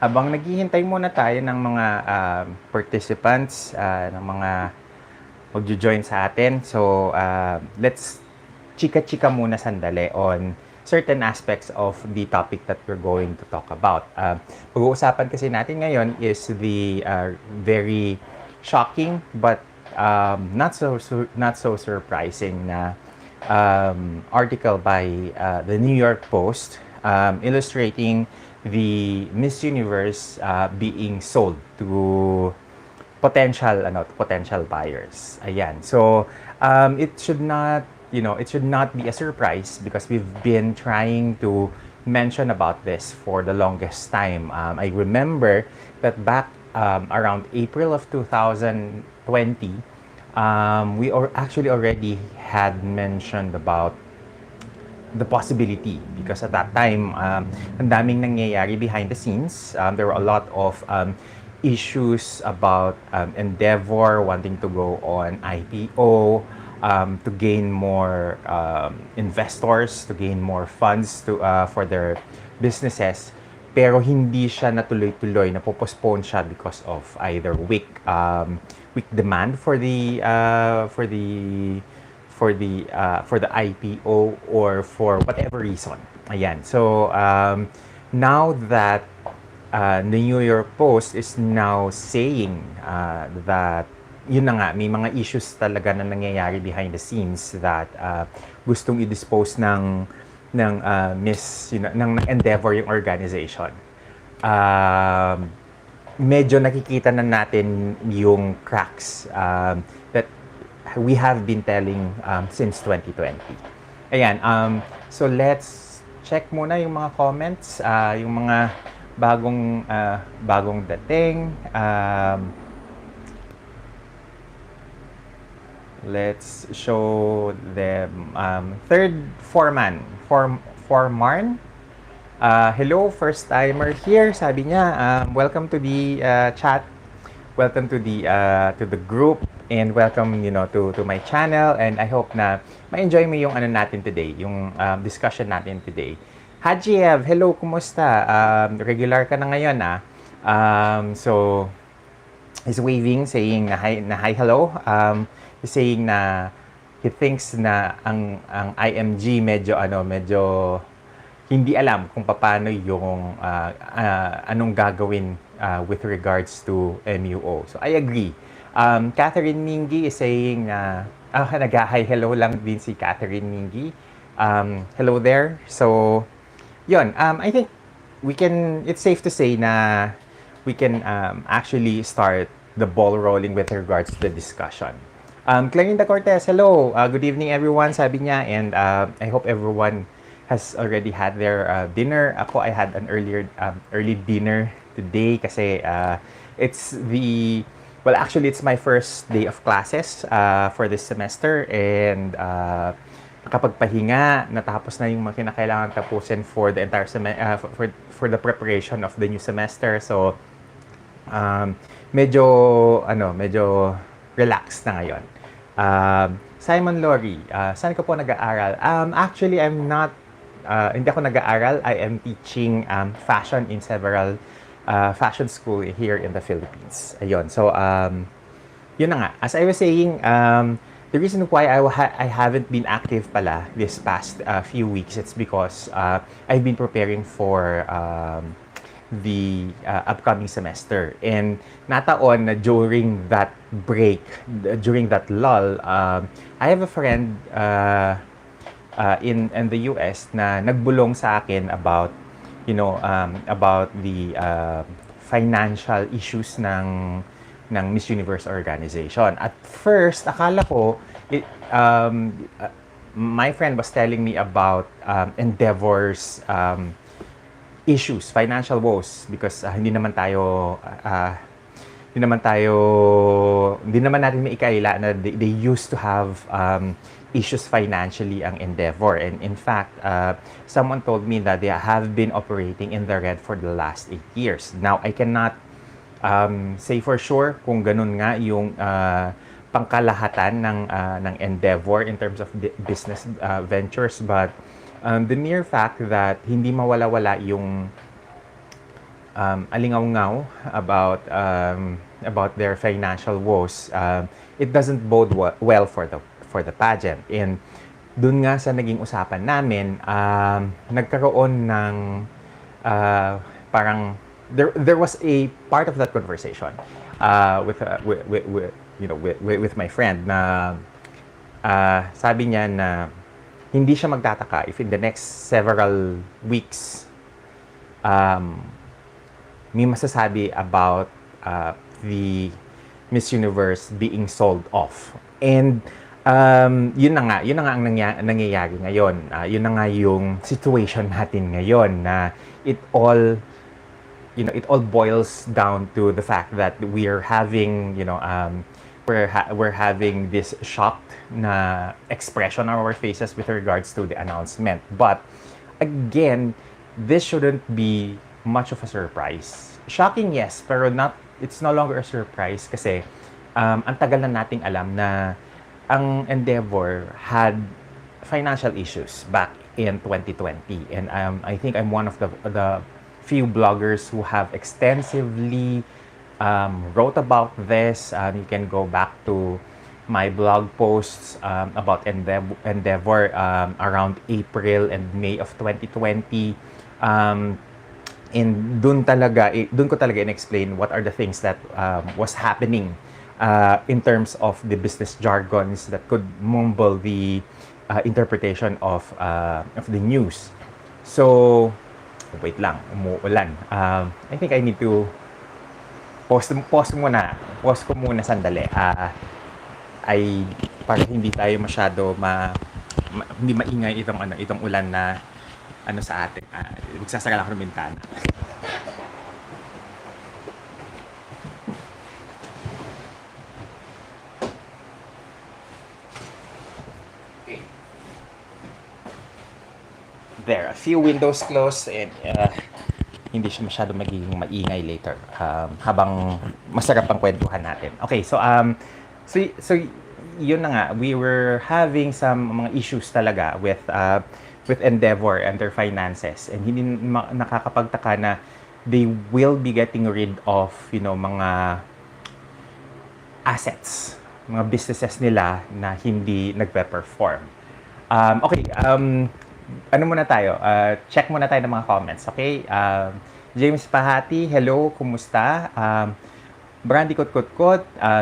Habang naghihintay muna tayo ng mga participants, ng mga magjo-join sa atin. So, let's chika-chika muna sandali on certain aspects of the topic that we're going to talk about. Pag-uusapan kasi natin ngayon is the very shocking but not so surprising na article by the New York Post illustrating the Miss Universe being sold to potential buyers. Ayan. So, it should not be a surprise because we've been trying to mention about this for the longest time. I remember that back around April of 2020, actually already had mentioned about the possibility because at that time, ang daming nangyayari behind the scenes. There were a lot of issues about Endeavor wanting to go on IPO, to gain more investors, to gain more funds for their businesses. Pero hindi siya natuloy-tuloy, napopostpone siya because of either weak demand for the IPO or for whatever reason. Ayan. So, now that the New York Post is now saying that yun na nga, may mga issues talaga na nangyayari behind the scenes that gustong i-dispose ng Endeavor yung organization. Medyo nakikita na natin yung cracks that we have been telling since 2020. Ayan, so let's check muna yung mga comments, yung mga bagong dating. Let's show them. Third Foreman. Hello, first timer here. Sabi niya, welcome to the chat. Welcome to the group and welcome to my channel, and I hope na ma-enjoy mo yung natin today, yung discussion natin today. Hajiev, hello, kumusta? Regular ka na ngayon so he's waving, saying na hi, hello. He's saying na he thinks na ang IMG medyo hindi alam kung paano yung anong gagawin with regards to MUO. So I agree. Catherine Mingi is saying na nag-hi hello lang din si Catherine Mingi. Hello there. So yun, I think it's safe to say na we can actually start the ball rolling with regards to the discussion. Clarinda Cortez, hello. Good evening everyone, sabi niya, and I hope everyone has already had their dinner. Ako, I had an early dinner today kasi it's my first day of classes for this semester, and nakapagpahinga, natapos na yung mga kinakailangan tapusin for the entire for the preparation of the new semester. So medyo relaxed na ngayon. Simon Lori, saan ka po nag-aaral? Actually, hindi ako nag-aaral. I am teaching fashion in several fashion school here in the Philippines. Ayun. So, yun na nga. As I was saying, the reason why I haven't been active pala this past few weeks, it's because I've been preparing for the upcoming semester. And nataon na during that break, during that lull, I have a friend in the US na nagbulong sa akin about the financial issues ng Miss Universe organization. At first, akala ko my friend was telling me about Endeavor's issues, financial woes, because hindi naman natin maikaila na they used to have issues financially ang Endeavor. And in fact, someone told me that they have been operating in the red for the last 8 years. Now, I cannot say for sure kung ganun nga yung pangkalahatan ng Endeavor in terms of business ventures, but the mere fact that hindi mawala-wala yung alingaw-ngaw about their financial woes, it doesn't bode well for the pageant. And dun nga sa naging usapan namin, nagkaroon ng parang there was a part of that conversation with my friend na sabi niya na hindi siya magtataka if in the next several weeks may masasabi about the Miss Universe being sold off. And yun na nga ang nangyayari ngayon. Yun na nga yung situation natin ngayon na it all boils down to the fact that we're having, we're having this shocked na expression on our faces with regards to the announcement. But again, this shouldn't be much of a surprise. Shocking, yes, pero it's no longer a surprise kasi ang tagal na nating alam na ang Endeavor had financial issues back in 2020. And I think I'm one of the few bloggers who have extensively wrote about this. You can go back to my blog posts about Endeavor around April and May of 2020. And dun ko talaga in-explain what are the things that was happening in terms of the business jargons that could mumble the interpretation of the news. So, wait lang, umuulan. I think I need to pause ko muna sandali. Ay para hindi tayo masyado hindi maingay itong ulan na sa atin. Magsasara lang ako ng bintana. Okay. There, a few windows closed and hindi siya masyado magiging maingay later habang masarap ang kwentuhan natin. Okay, so yun na nga, we were having some mga issues talaga with Endeavor and their finances, and hindi nakakapagtaka na they will be getting rid of mga assets, mga businesses nila na hindi nagpe-perform. Okay, ano muna tayo? Check muna tayo ng mga comments, okay? James Pahati, hello, kumusta? Brandy Kot,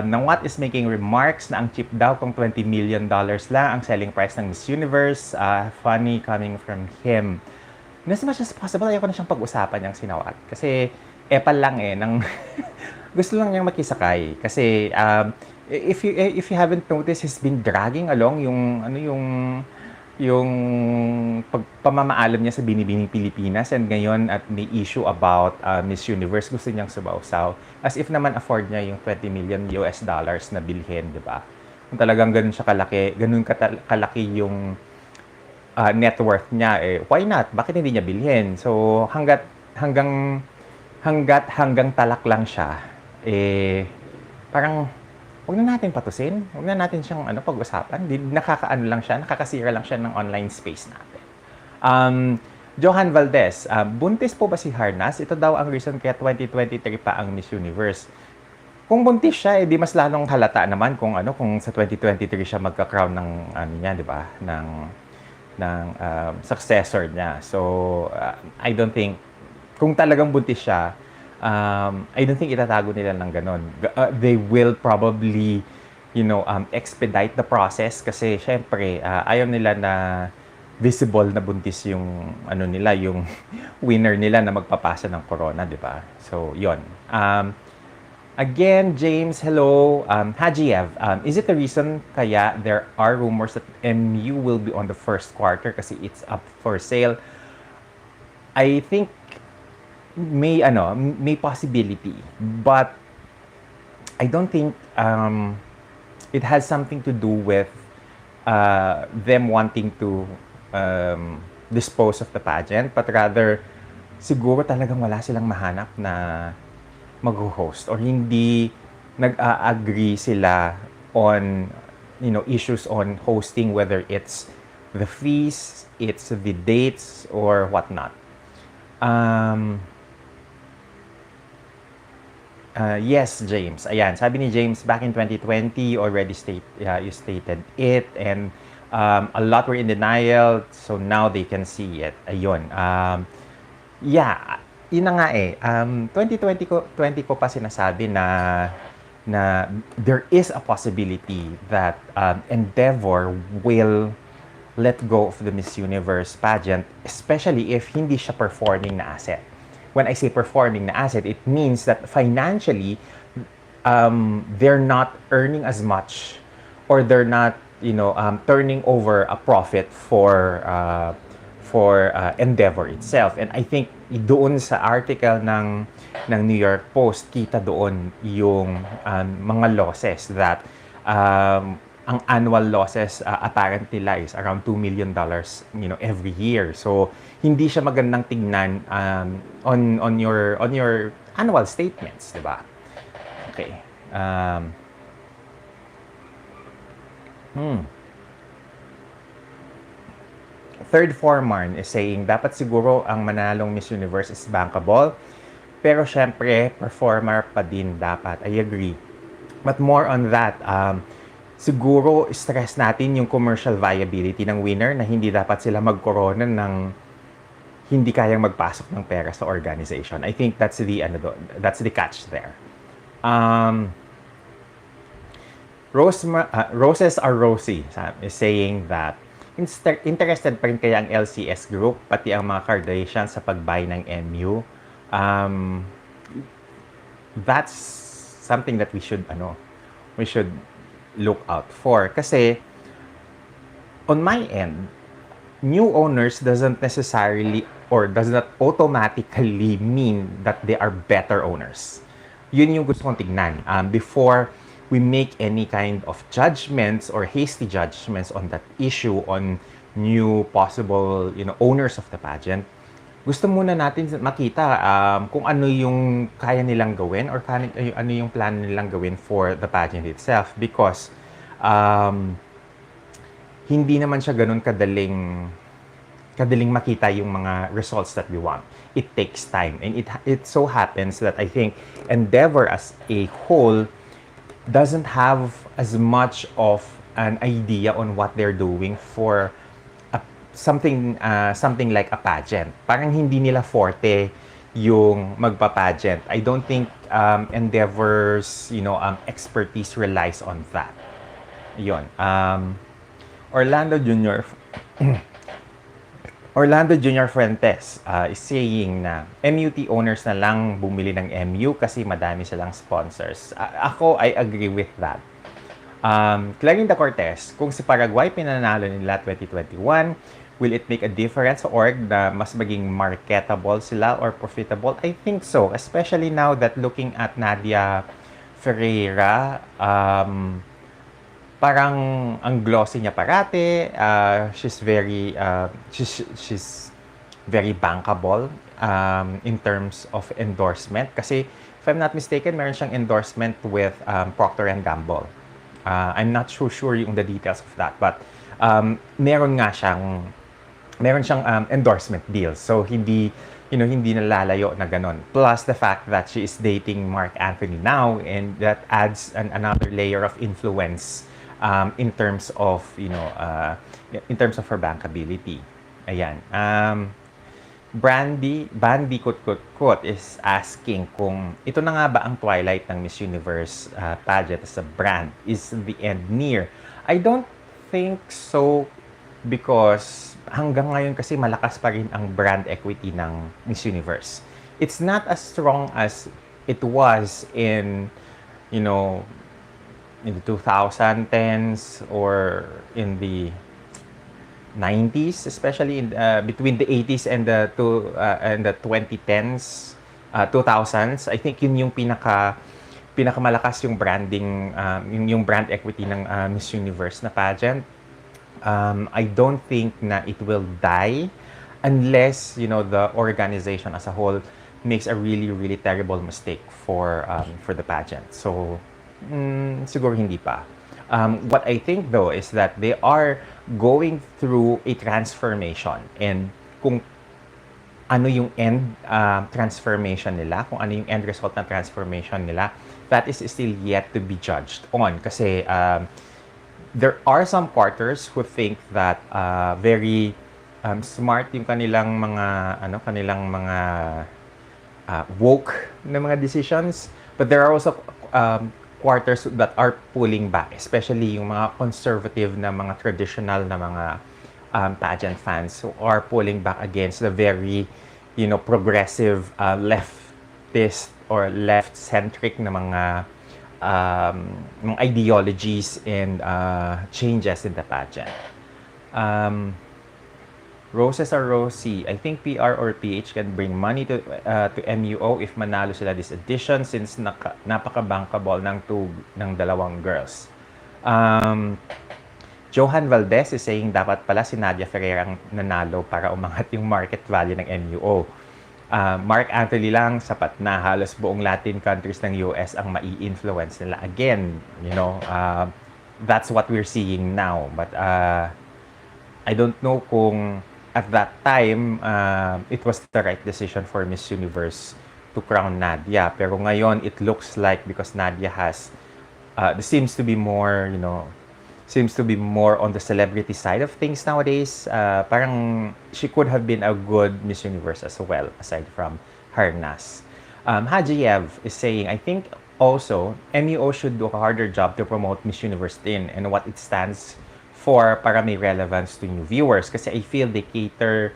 Nawat is making remarks na ang cheap daw kung $20 million lang ang selling price ng Miss Universe. Funny coming from him. As much as possible, ayoko na siyang pag-usapan yung sinawat. Kasi epal lang gusto lang niyang makisakay. Kasi if you haven't noticed, he's been dragging along yung pamamaalam niya sa Binibining Pilipinas, and ngayon at may issue about Miss Universe, gusto niyang subaw-saw. As if naman afford niya yung $20 million na bilhin, di ba? Kung talagang ganun siya kalaki, kalaki yung net worth niya, why not? Bakit hindi niya bilhin? So hanggang talak lang siya, parang huwag na natin patusin. Huwag na natin siyang pag-usapan. Nakakaano lang siya, nakakasira lang siya ng online space natin. Johan Valdez, buntis po ba si Harnas? Ito daw ang reason kaya 2023 pa ang Miss Universe. Kung buntis siya, di mas lalong halata naman kung sa 2023 siya magka-crown ng niya, di ba? Ng successor niya. So, I don't think kung talagang buntis siya, I don't think itatago nila ng ganon. They will probably, expedite the process kasi syempre, ayaw nila na visible na buntis yung yung winner nila na magpapasa ng corona, di ba? So, yon. Again, James, hello. Hajiev, is it the reason kaya there are rumors that MU will be on the first quarter kasi it's up for sale? I think may possibility, but I don't think it has something to do with them wanting to dispose of the pageant, but rather siguro talagang wala silang mahanap na mag-host, or hindi nag-agree sila on issues on hosting, whether it's the fees, it's the dates, or whatnot. Yes, James. Ayan, sabi ni James, back in 2020, you stated it, and a lot were in denial, so now they can see it. Ayun. Yeah, yun na nga eh. 2020 ko pa sinasabi na there is a possibility that Endeavor will let go of the Miss Universe pageant, especially if hindi siya performing na asset. When I say performing na asset, it means that financially, they're not earning as much, or they're not, turning over a profit for Endeavor itself. And I think doon sa article ng New York Post, kita doon yung mga losses that ang annual losses apparently lies around $2 million, every year. So hindi siya magandang tingnan on your annual statements, 'di ba? Okay. Third Foreman is saying, dapat siguro ang manalong Miss Universe is bankable. Pero syempre, performer pa din dapat. I agree. But more on that, siguro stress natin yung commercial viability ng winner na hindi dapat sila magkorona ng hindi kayang magpasok ng pera sa organization. I think that's the catch there. Roses are rosy is saying that interested pa rin kaya ang LCS group pati ang mga Kardashians sa pag-buy ng MU. That's something that we should look out for, kasi on my end, new owners doesn't necessarily or does not automatically mean that they are better owners. Yun yung gusto kong tignan before we make any kind of judgments or hasty judgments on that issue, on new possible owners of the pageant. Gusto muna natin makita kung ano yung kaya nilang gawin, or ano yung plan nilang gawin for the pageant itself, because hindi naman siya ganun kadaling makita yung mga results that we want. It takes time, and it so happens that I think Endeavor as a whole doesn't have as much of an idea on what they're doing for something like a pageant. Parang hindi nila forte yung magpa-pageant. I don't think Endeavor's expertise relies on that. Yun. Orlando Junior Fuentes is saying na MUT owners na lang bumili ng MU kasi madami silang sponsors. Ako, I agree with that. Clarinda Cortez, kung si Paraguay pinanalo nila 2021, will it make a difference sa org na mas maging marketable sila or profitable? I think so, especially now that looking at Nadia Ferreira, parang ang glossy niya parate, she's very bankable in terms of endorsement, kasi if I'm not mistaken, meron siyang endorsement with Procter & Gamble. I'm not so sure yung the details of that, but meron siyang endorsement deal, so hindi nalalayo na ganon. Plus the fact that she is dating Mark Anthony now, and that adds another layer of influence in terms of her bankability. Ayan. Bandy Kut is asking kung ito na nga ba ang twilight ng Miss Universe pageant as a brand? Is the end near? I don't think so, because hanggang ngayon kasi malakas pa rin ang brand equity ng Miss Universe. It's not as strong as it was in the 2010s or in the 90s, especially between the 80s and the 2010s, 2000s. I think yun yung pinakamalakas yung branding, yung brand equity ng Miss Universe na pageant. I don't think na it will die unless the organization as a whole makes a really, really terrible mistake for the pageant. So siguro hindi pa. What I think though is that they are going through a transformation, and kung ano yung end transformation nila, kung ano yung end result ng transformation nila, that is still yet to be judged on. Kasi there are some quarters who think that very smart yung kanilang mga woke na mga decisions, but there are also quarters that are pulling back, especially yung mga conservative na mga traditional na mga pageant fans who are pulling back against the very, progressive leftist or left-centric na mga ideologies and changes in the pageant. Roses are rosy. I think PR or PH can bring money to MUO if manalo sila this edition since napaka-bankable ng ng dalawang girls. Johan Valdez is saying dapat pala si Nadia Ferreira ang nanalo para umangat yung market value ng MUO. Mark Anthony lang, sapat na. Halos buong Latin countries ng US ang mai-influence nila. Again, that's what we're seeing now. But I don't know kung at that time, it was the right decision for Miss Universe to crown Nadia. Pero ngayon, it looks like because Nadia seems to be more, on the celebrity side of things nowadays. Parang she could have been a good Miss Universe as well, aside from Harnas. Hajiev is saying, I think also, MUO should do a harder job to promote Miss Universe din and what it stands for para may relevance to new viewers. Kasi I feel they cater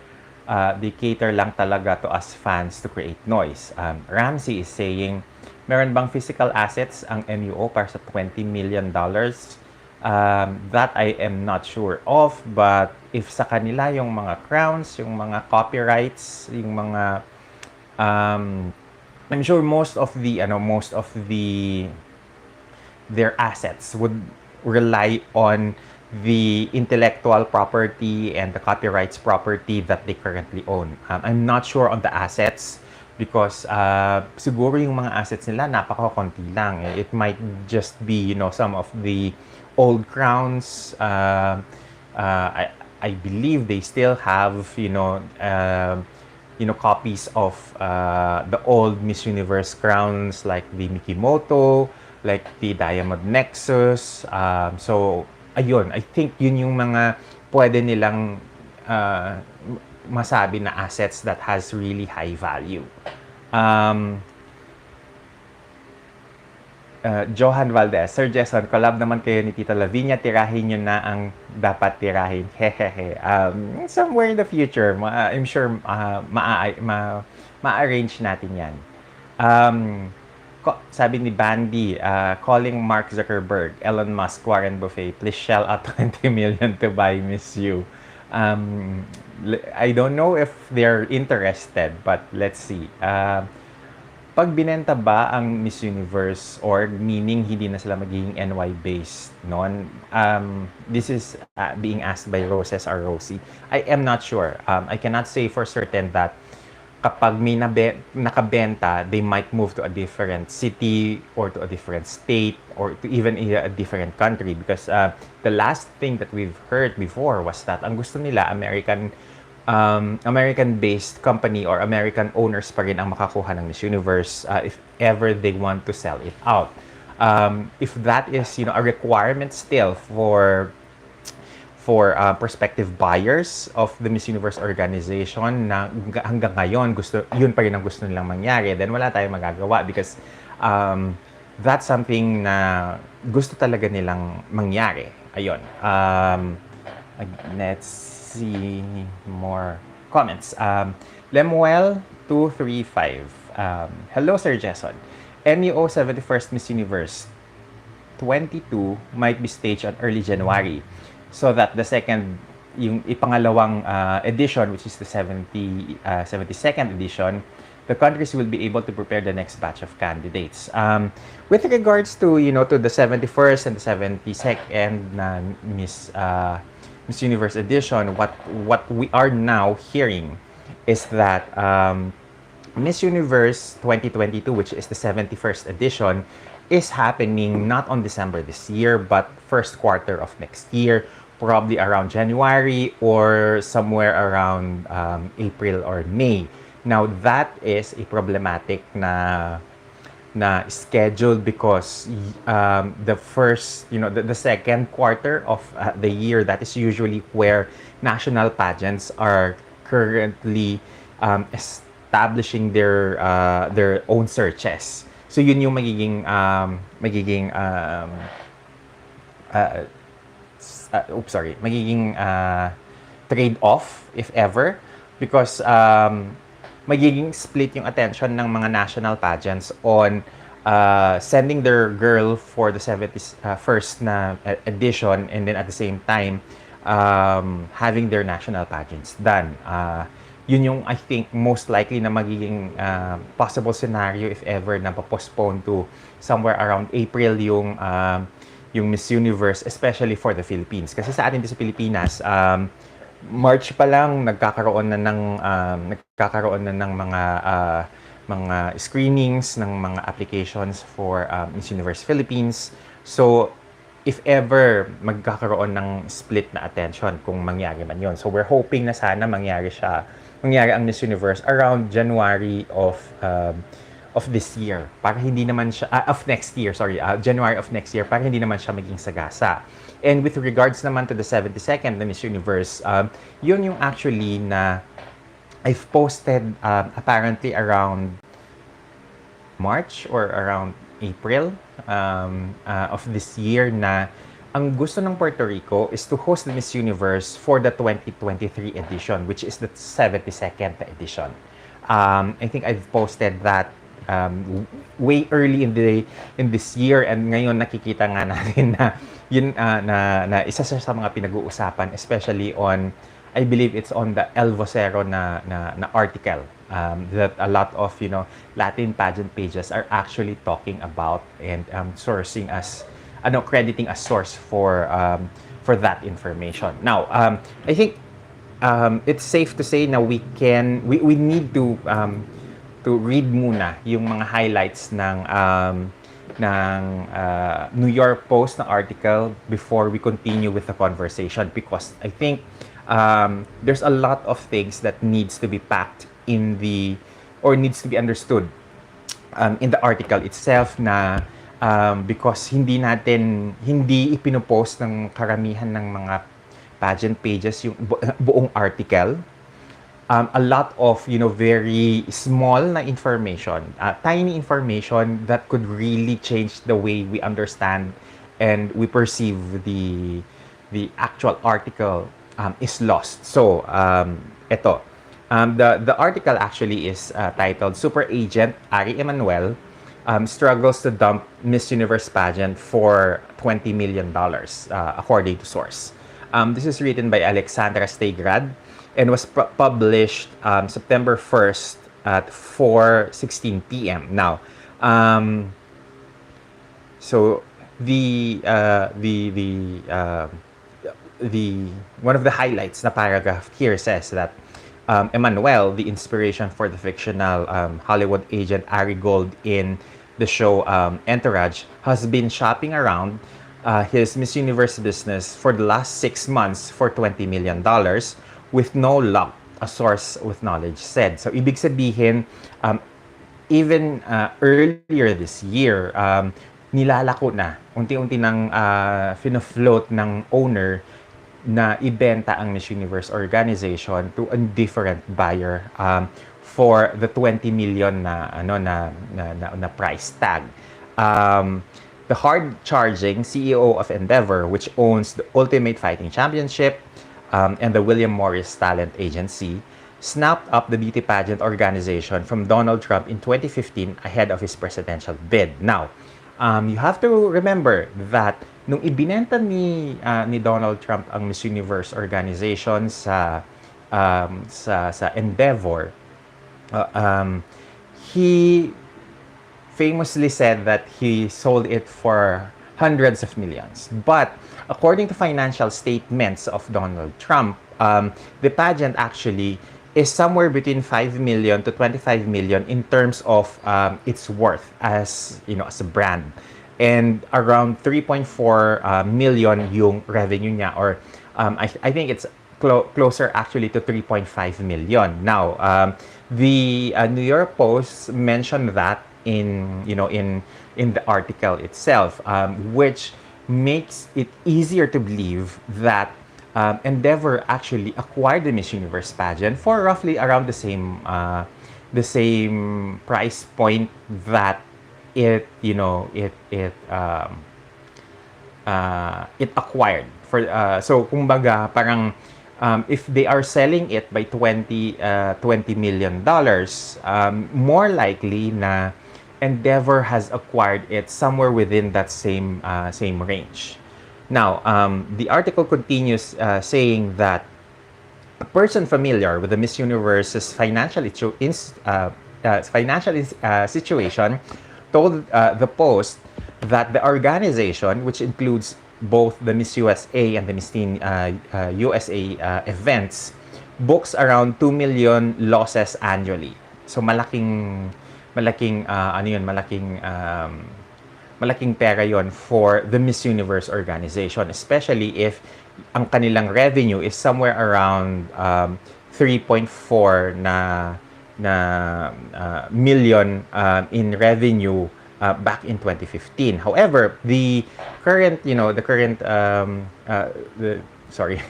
lang talaga to us fans to create noise. Ramsey is saying, meron bang physical assets ang MUO para sa $20 million? That I am not sure of, but if sa kanila yung mga crowns, yung mga copyrights, yung mga I'm sure most of their assets would rely on the intellectual property and the copyrights property that they currently own. I'm not sure on the assets because siguro yung mga assets nila napaka-konti lang. It might just be, some of the old crowns. I believe they still have, copies of the old Miss Universe crowns like the Mikimoto, like the Diamond Nexus. So, ayun, I think yun yung mga pwede nilang masabi na assets that has really high value. Johan Valdez, Sir Jason, collab naman kayo ni Tita Lavinia, tirahin nyo na ang dapat tirahin. Hehehe. Somewhere in the future, I'm sure ma-arrange natin yan. Sabi ni Bandy, calling Mark Zuckerberg, Elon Musk, Warren Buffett, please shell out 20 million to buy Miss You. I don't know if they're interested, but let's see. Pag binenta ba ang Miss Universe or meaning hindi na sila magiging NY-based noon? This is being asked by Roses or Rosie. I am not sure. I cannot say for certain that kapag may nakabenta, they might move to a different city or to a different state or to even a different country because the last thing that we've heard before was that ang gusto nila American-based company or American owners pa rin ang makakuha ng Miss Universe if ever they want to sell it out. If that is, a requirement still for prospective buyers of the Miss Universe organization na hanggang ngayon yun pa rin ang gusto nilang mangyari, then wala tayong magagawa because that's something na gusto talaga nilang mangyari. Ayun. Let's see more comments. Lemuel235. Hello, Sir Jason. MUO 71st Miss Universe 22 might be staged on early January. So that the yung ipangalawang edition, which is the 72nd edition, the countries will be able to prepare the next batch of candidates. With regards to, to the 71st and the 72nd na Miss Universe edition, what we are now hearing is that Miss Universe 2022, which is the 71st edition, is happening not on December this year, but first quarter of next year, probably around January or somewhere around April or May. Now, that is a problematic na schedule because the first, the second quarter of the year, that is usually where national pageants are currently establishing their own searches. So yun yung magiging trade-off, if ever, because magiging split yung attention ng mga national pageants on sending their girl for the 71st na edition, and then at the same time having their national pageants done. Yun yung, I think, most likely na magiging possible scenario if ever na postpone to somewhere around April yung Miss Universe, especially for the Philippines. Kasi sa atin din sa Pilipinas, March pa lang nagkakaroon na ng mga screenings ng mga applications for Miss Universe Philippines. So if ever magkakaroon ng split na attention kung mangyari man yon. So we're hoping na sana mangyari ang Miss Universe around January of this year, para hindi naman siya of next year, January of next year, para hindi naman siya maging sagasa. And with regards naman to the 72nd na Miss Universe, yun yung actually na I've posted apparently around March or around April of this year na ang gusto ng Puerto Rico is to host the Miss Universe for the 2023 edition, which is the 72nd edition. I think I've posted that way early in this year, and ngayon nakikita nga natin na yun na isa sa mga pinag-uusapan, especially on, I believe it's on the El Vocero na article that a lot of Latin pageant pages are actually talking about and sourcing as crediting as source for that information. Now, I think it's safe to say na we need to read muna yung mga highlights ng New York Post na article before we continue with the conversation, because I think there's a lot of things that needs to be packed needs to be understood in the article itself na because hindi ipinopost ng karamihan ng mga pageant pages yung buong article. A lot of very small na information, tiny information that could really change the way we understand and we perceive the actual article is lost. So the article actually is titled "Super Agent Ari Emanuel struggles to dump Miss Universe pageant for $20 million," according to source. This is written by Alexandra Stegrad and was published September 1st at 4:16 p.m. Now, so the one of the highlights na paragraph here says that Emanuel, the inspiration for the fictional Hollywood agent Ari Gold in the show Entourage, has been shopping around his Miss Universe business for the last 6 months for $20 million with no luck, a source with knowledge said. So ibig sabihin, even earlier this year, nilalako na, unti-unti nang fina-float ng owner na ibenta ang Miss Universe organization to a different buyer for the 20 million na price tag. The hard-charging CEO of Endeavor, which owns the Ultimate Fighting Championship and the William Morris Talent Agency, snapped up the beauty pageant organization from Donald Trump in 2015 ahead of his presidential bid. Now, you have to remember that nung ibinenta ni Donald Trump ang Miss Universe organization sa Endeavor, he famously said that he sold it for hundreds of millions. But according to financial statements of Donald Trump, the pageant actually is somewhere between 5 million to 25 million in terms of its worth as a brand. And around 3.4 million yung revenue niya, or I think it's closer actually to 3.5 million. Now, The New York Post mentioned that in the article itself, which makes it easier to believe that Endeavor actually acquired the Miss Universe pageant for roughly around the same price point that it you know it acquired for so kumbaga parang if they are selling it by 20 million dollars, more likely na Endeavor has acquired it somewhere within that same range. Now, the article continues saying that a person familiar with the Miss Universe's situation told the Post that the organization, which includes both the Miss USA and the Miss Teen USA events, books around 2 million losses annually. So malaking pera yon for the Miss Universe organization, especially if ang kanilang revenue is somewhere around 3.4 million in revenue back in 2015. However, the current, sorry,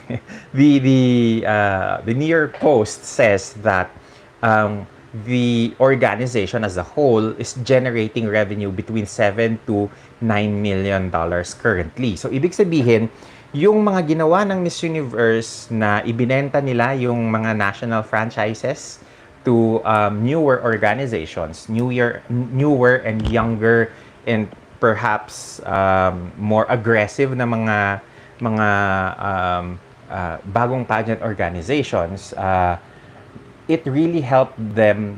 the New York Post says that the organization as a whole is generating revenue between 7 to 9 million dollars currently. So ibig sabihin, yung mga ginawa ng Miss Universe na ibinenta nila yung mga national franchises to newer organizations, newer and younger and perhaps more aggressive na mga bagong pageant organizations, it really helped them,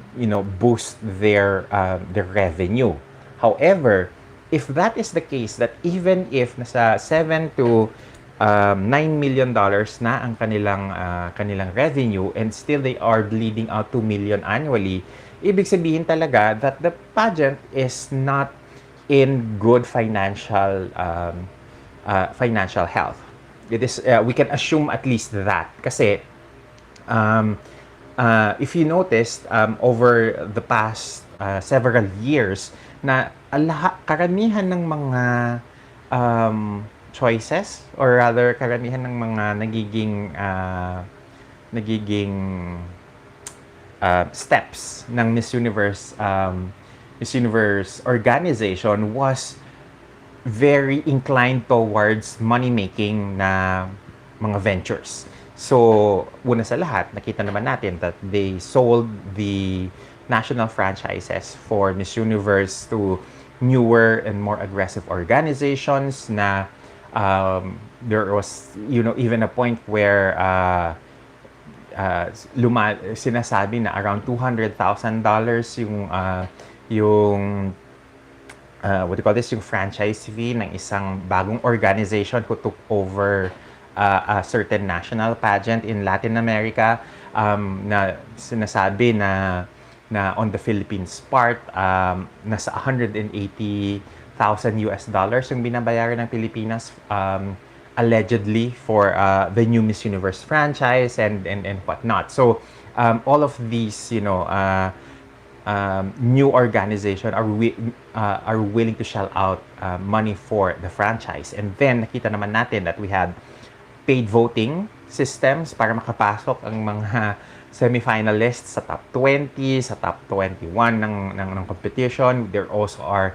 boost their revenue. However, if that is the case, that even if nasa 7 to 9 million dollars na ang kanilang revenue and still they are bleeding out 2 million annually, ibig sabihin talaga that the pageant is not in good financial health. It is we can assume at least that kasi if you noticed over the past several years na karamihan ng mga choices or rather karamihan ng mga nagiging steps ng Miss Universe organization was very inclined towards money-making na mga ventures. So, una sa lahat, nakita naman natin that they sold the national franchises for Miss Universe to newer and more aggressive organizations na there was, even a point where sinasabi na around $200,000 yung what do you call this, yung franchise fee ng isang bagong organization who took over a certain national pageant in Latin America, na sinasabi na on the Philippines part, nasa $180,000 yung binabayaran ng Pilipinas allegedly for the new Miss Universe franchise and whatnot. So all of these, new organization are willing to shell out money for the franchise. And then nakita naman natin that we had paid voting systems para makapasok ang mga semi-finalists sa top 20, sa top 21 ng competition. There also are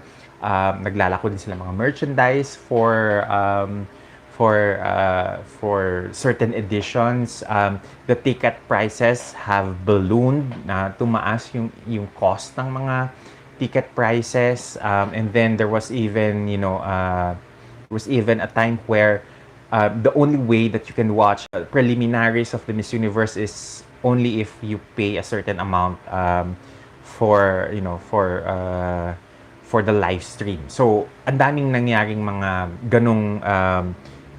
naglalako din sila mga merchandise for certain editions. The ticket prices have ballooned, na tumaas yung cost ng mga ticket prices, and then there was even a time where the only way that you can watch preliminaries of the Miss Universe is only if you pay a certain amount for the live stream. So, ang daming nangyaring mga ganong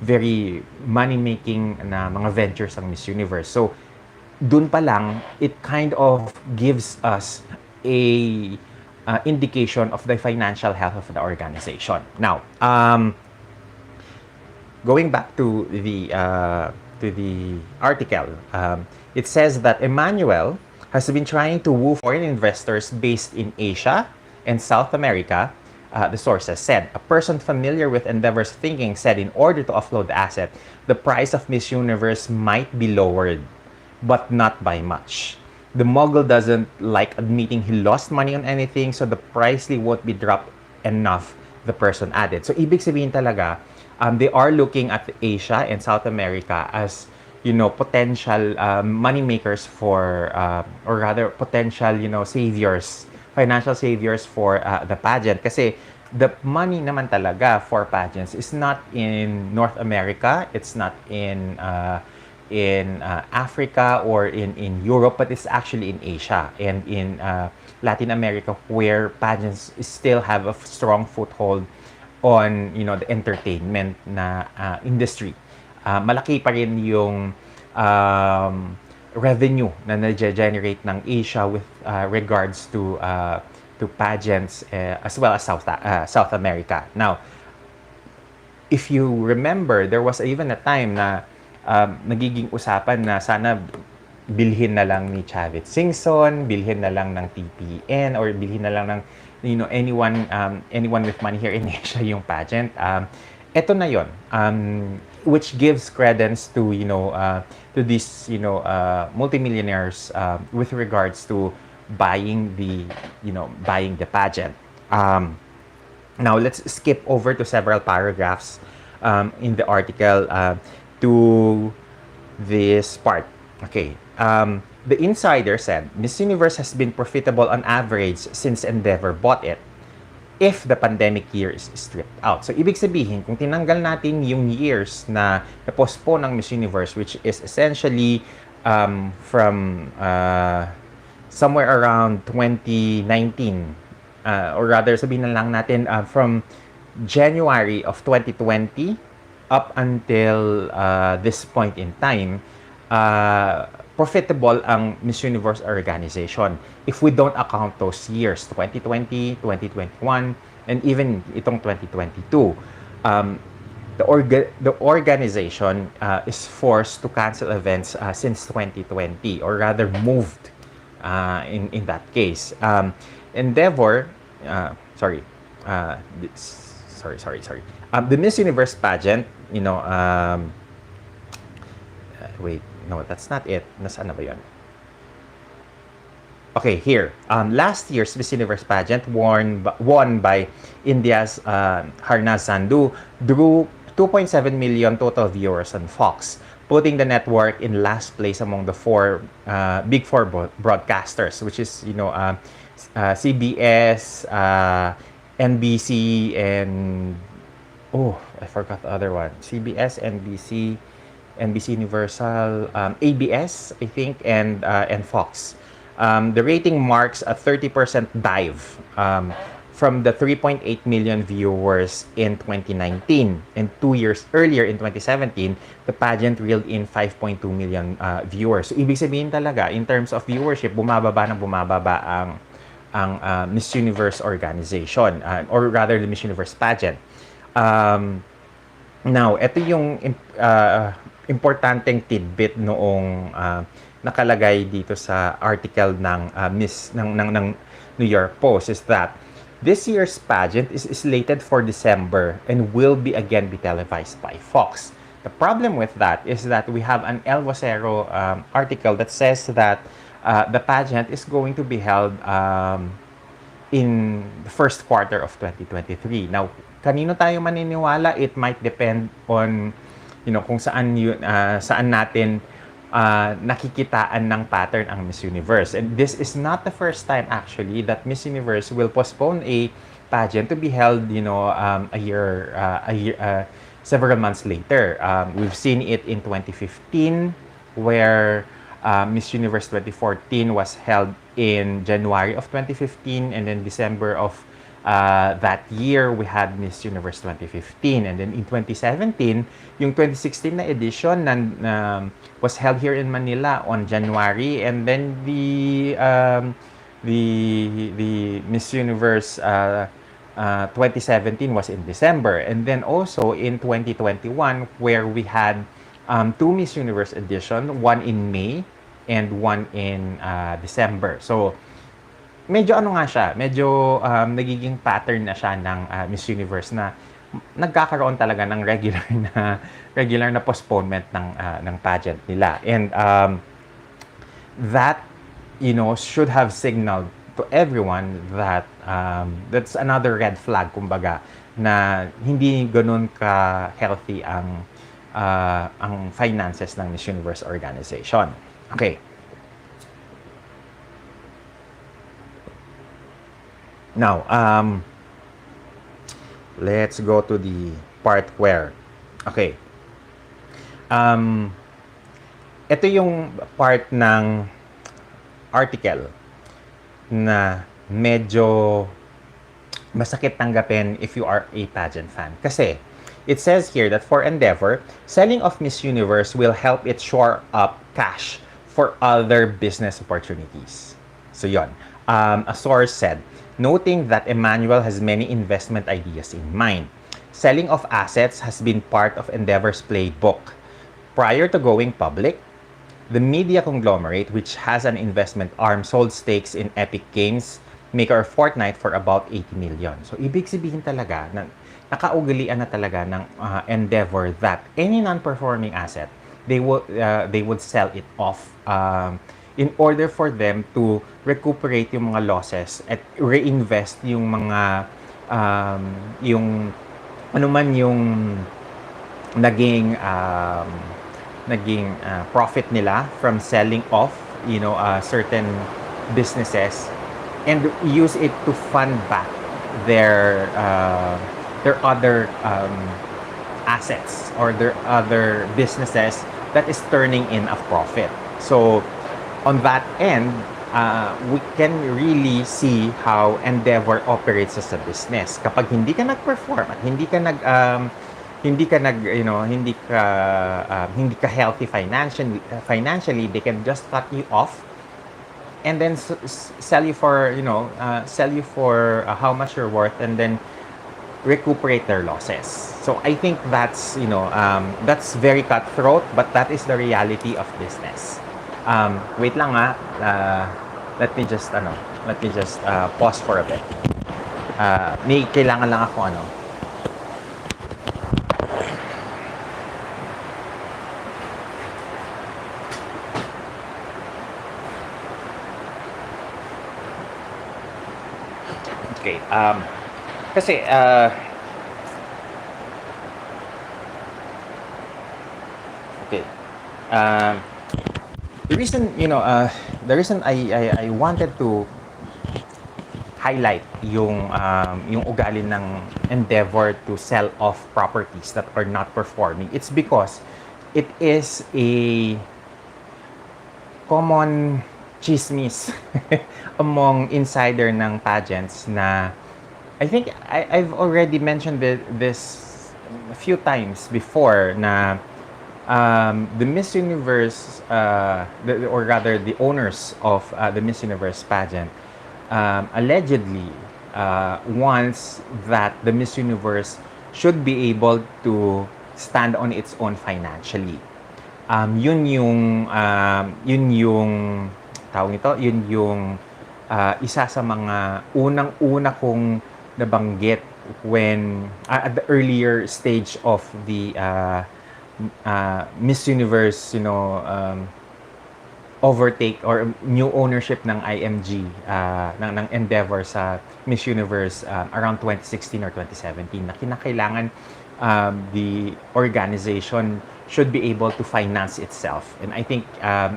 very money-making na mga ventures ang Miss Universe. So, dun pa lang, it kind of gives us a indication of the financial health of the organization. Now, going back to the article, it says that Emmanuel has been trying to woo foreign investors based in Asia and South America. The sources said a person familiar with Endeavor's thinking said in order to offload the asset, the price of Miss Universe might be lowered, but not by much. The mogul doesn't like admitting he lost money on anything, so the price won't be dropped enough, the person added. So, ibig sabihin talaga, they are looking at Asia and South America as, potential money makers for, or rather, potential, saviors, financial saviors for the pageant. Kasi, the money naman talaga for pageants is not in North America, it's not in Africa or in Europe, but it's actually in Asia and in Latin America, where pageants still have a strong foothold on the entertainment na industry. Malaki pa rin yung revenue na na-generate ng Asia with regards to pageants as well as South America. Now, if you remember, there was even a time na nagiging usapan na sana bilhin na lang ni Chavit Singson, bilhin na lang ng TPN, or bilhin na lang ng anyone with money here in Asia yung pageant. Ito na yon, which gives credence to to these multimillionaires with regards to buying the pageant. Now let's skip over to several paragraphs in the article to this part. Okay. The insider said, Miss Universe has been profitable on average since Endeavor bought it if the pandemic year is stripped out. So, ibig sabihin, kung tinanggal natin yung years na na-postpone ng Miss Universe, which is essentially from somewhere around 2019, or rather, sabihin na lang natin from January of 2020 up until this point in time, profitable ang Miss Universe organization. If we don't account those years, 2020, 2021, and even itong 2022, the organization is forced to cancel events since 2020, or rather moved in that case. Endeavor, sorry. The Miss Universe pageant, wait, no, that's not it. Nasaan na ba yun? Okay, here. Last year's Miss Universe pageant, won by India's Harnaz Sandhu, drew 2.7 million total viewers on Fox, putting the network in last place among the big four broadcasters, which is, CBS, NBC, and I forgot the other one. CBS, NBC Universal, ABS, I think, and Fox. The rating marks a 30% dive from the 3.8 million viewers in 2019. And 2 years earlier, in 2017, the pageant reeled in 5.2 million viewers. So, ibig sabihin talaga, in terms of viewership, bumababa ang Miss Universe organization, or rather the Miss Universe pageant. Now, ito yung importanteng tidbit noong nakalagay dito sa article ng New York Post, is that this year's pageant is slated for December and will be televised by Fox. The problem with that is that we have an El Vocero article that says that the pageant is going to be held in the first quarter of 2023. Now, kanino tayo maniniwala? It might depend on kung saan natin nakikitaan ng pattern ang Miss Universe. And this is not the first time actually that Miss Universe will postpone a pageant to be held several months later. We've seen it in 2015, where Miss Universe 2014 was held in January of 2015, and then December of that year we had Miss Universe 2015, and then in 2017 yung 2016 na edition was held here in Manila on January, and then the Miss Universe 2017 was in December, and then also in 2021 where we had two Miss Universe edition, one in May and one in December. So, medyo ano nga siya, medyo nagiging pattern na siya ng Miss Universe na nagkakaroon talaga ng regular na postponement ng pageant nila. And that, should have signaled to everyone that that's another red flag, kumbaga, na hindi ganun ka healthy ang finances ng Miss Universe organization. Okay. Now, let's go to the part where, okay, ito yung part ng article na medyo masakit tanggapin if you are a pageant fan. Kasi, it says here that for Endeavor, selling of Miss Universe will help it shore up cash for other business opportunities. So, yon. A source said, noting that Emmanuel has many investment ideas in mind. Selling of assets has been part of Endeavor's playbook. Prior to going public, the media conglomerate, which has an investment arm, sold stakes in Epic Games, Maker of Fortnite for about 80 million. So, ibig sabihin talaga na nakaugalian na talaga ng Endeavor that any non-performing asset, they would sell it off in order for them to recuperate yung mga losses at reinvest yung mga yung ano man yung naging profit nila from selling off certain businesses and use it to fund back their other assets or their other businesses that is turning in a profit. So on that end, we can really see how Endeavor operates as a business. Kapag hindi ka nag-perform at hindi ka healthy financially, they can just cut you off and then sell you for how much you're worth and then recuperate their losses. So I think that's very cutthroat, but that is the reality of business. Wait lang let me just pause for a bit. May kailangan lang ako Okay. Kasi okay. The reason I wanted to highlight yung ugali ng Endeavor to sell off properties that are not performing, it's because it is a common chismis among insider ng pageants na I think I've already mentioned this a few times before na the Miss Universe, or rather the owners of the Miss Universe pageant, allegedly wants that the Miss Universe should be able to stand on its own financially. Yun yung tawag nito, yun yung isa sa mga unang-una kong nabanggit when at the earlier stage of the Miss Universe, overtake or new ownership ng IMG, ng Endeavor sa Miss Universe around 2016 or 2017, na kinakailangan the organization should be able to finance itself. And I think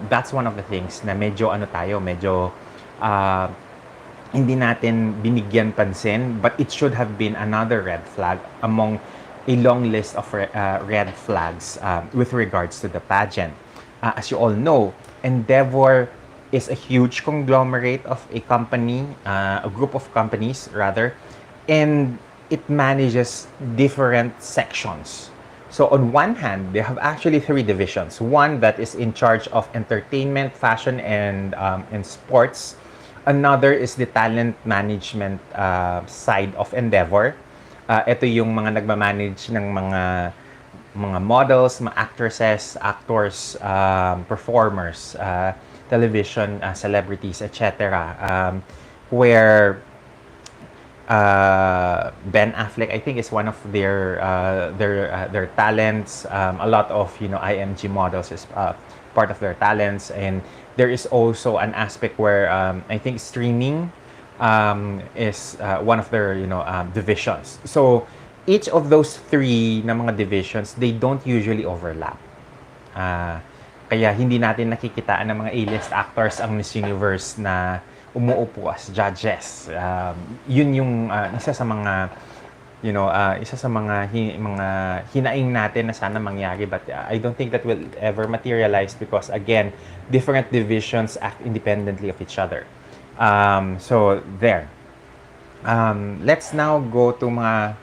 that's one of the things na medyo hindi natin binigyan pansin, but it should have been another red flag among a long list of red flags with regards to the pageant. As you all know, Endeavor is a huge conglomerate of a company, a group of companies rather, and it manages different sections. So on one hand, they have actually 3 divisions. One that is in charge of entertainment, fashion, and sports. Another is the talent management side of Endeavor. Ito yung mga nagmamanage ng mga models, mga actresses, actors, performers. television celebrities, etc. Where Ben Affleck, I think, is one of their talents. A lot of IMG models is part of their talents, and there is also an aspect where I think streaming is one of their divisions. So each of those three na mga divisions, they don't usually overlap. Kaya hindi natin nakikitaan ng mga A-list actors ang Miss Universe na umuupo as judges. Yun yung isa sa mga isa sa mga hinaing natin na sana mangyari, but I don't think that will ever materialize because again, different divisions act independently of each other. So there. Let's now go to mga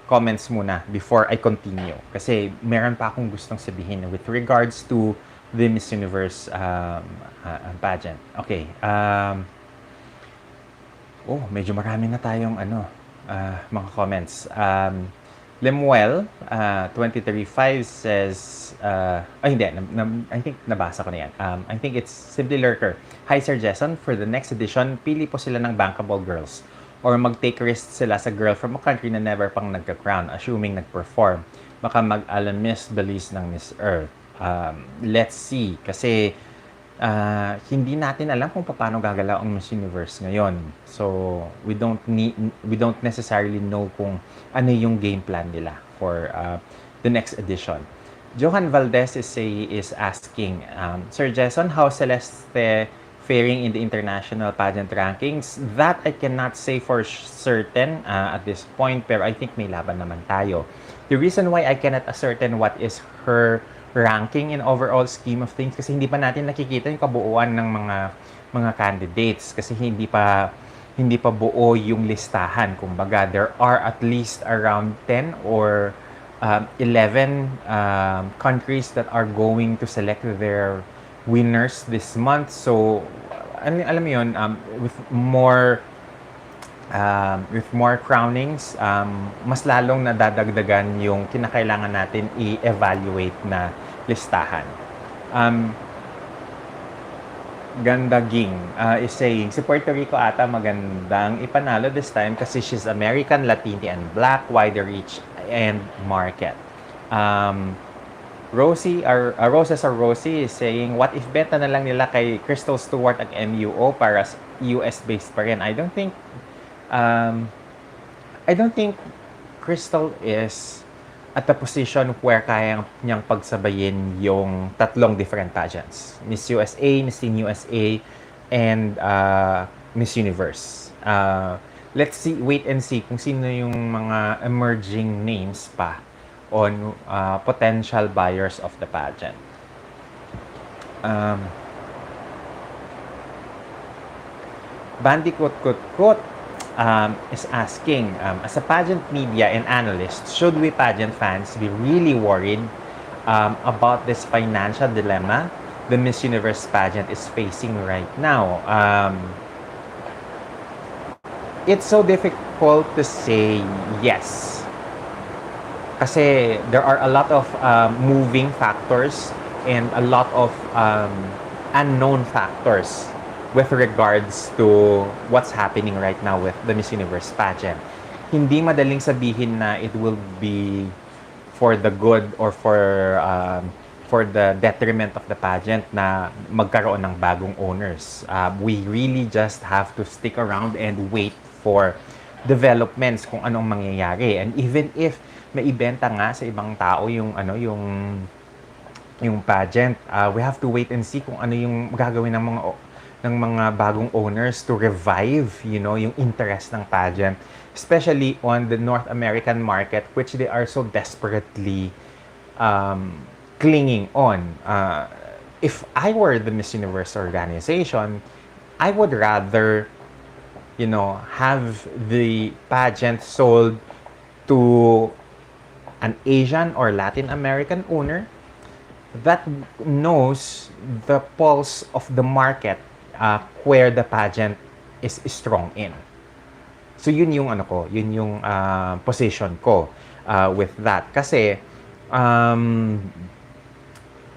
comments muna before I continue. Kasi meron pa akong gustong sabihin with regards to the Miss Universe pageant. Okay. Medyo marami na tayong mga comments. Lemuel 235 says, hindi, I think nabasa ko na yan. I think it's simply Lurker. Hi Sir Jason, for the next edition, pili po sila ng bankable girls or mag-take risks sila sa girl from a country na never pang nagka-crown, assuming nag-perform. Baka mag-alamis Belize ng Miss Earth. Let's see, kasi hindi natin alam kung paano gagalaw ang Miss Universe ngayon. So, we don't necessarily know kung ano yung game plan nila for the next edition. Johan Valdez is asking, Sir Jason, how Celeste faring in the international pageant rankings? That I cannot say for certain at this point, pero I think may laban naman tayo. The reason why I cannot ascertain what is her ranking in overall scheme of things kasi hindi pa natin nakikita yung kabuuan ng mga candidates kasi hindi pa buo yung listahan. Kumbaga, there are at least around 10 or 11 countries that are going to select their winners this month. So, alam mo yun, with more crownings, mas lalong nadadagdagan yung kinakailangan natin i-evaluate na listahan. Gandaging is saying, si Puerto Rico ata magandang ipanalo this time kasi she's American, Latini, and Black, wider reach and market. Roses or Rosie is saying, what if beta na lang nila kay Crystal Stewart at MUO para US-based pa rin? I don't think Crystal is at the position where kaya niyang pagsabayin yung tatlong different pageants. Miss USA, Miss Teen USA, and Miss Universe. Let's wait and see kung sino yung mga emerging names pa on potential buyers of the pageant. Bandicoot is asking, as a pageant media and analyst, should we pageant fans be really worried about this financial dilemma the Miss Universe pageant is facing right now? It's so difficult to say yes. Kasi there are a lot of moving factors and a lot of unknown factors with regards to what's happening right now with the Miss Universe pageant. Hindi madaling sabihin na it will be for the good or for the detriment of the pageant na magkaroon ng bagong owners. We really just have to stick around and wait for developments kung anong mangyayari. And even if maibenta nga sa ibang tao yung pageant, we have to wait and see kung ano yung gagawin ng mga bagong owners to revive, yung interest ng pageant, especially on the North American market, which they are so desperately clinging on. If I were the Miss Universe organization, I would rather, have the pageant sold to an Asian or Latin American owner that knows the pulse of the market where the pageant is strong in. So yun yung position ko with that. Kasi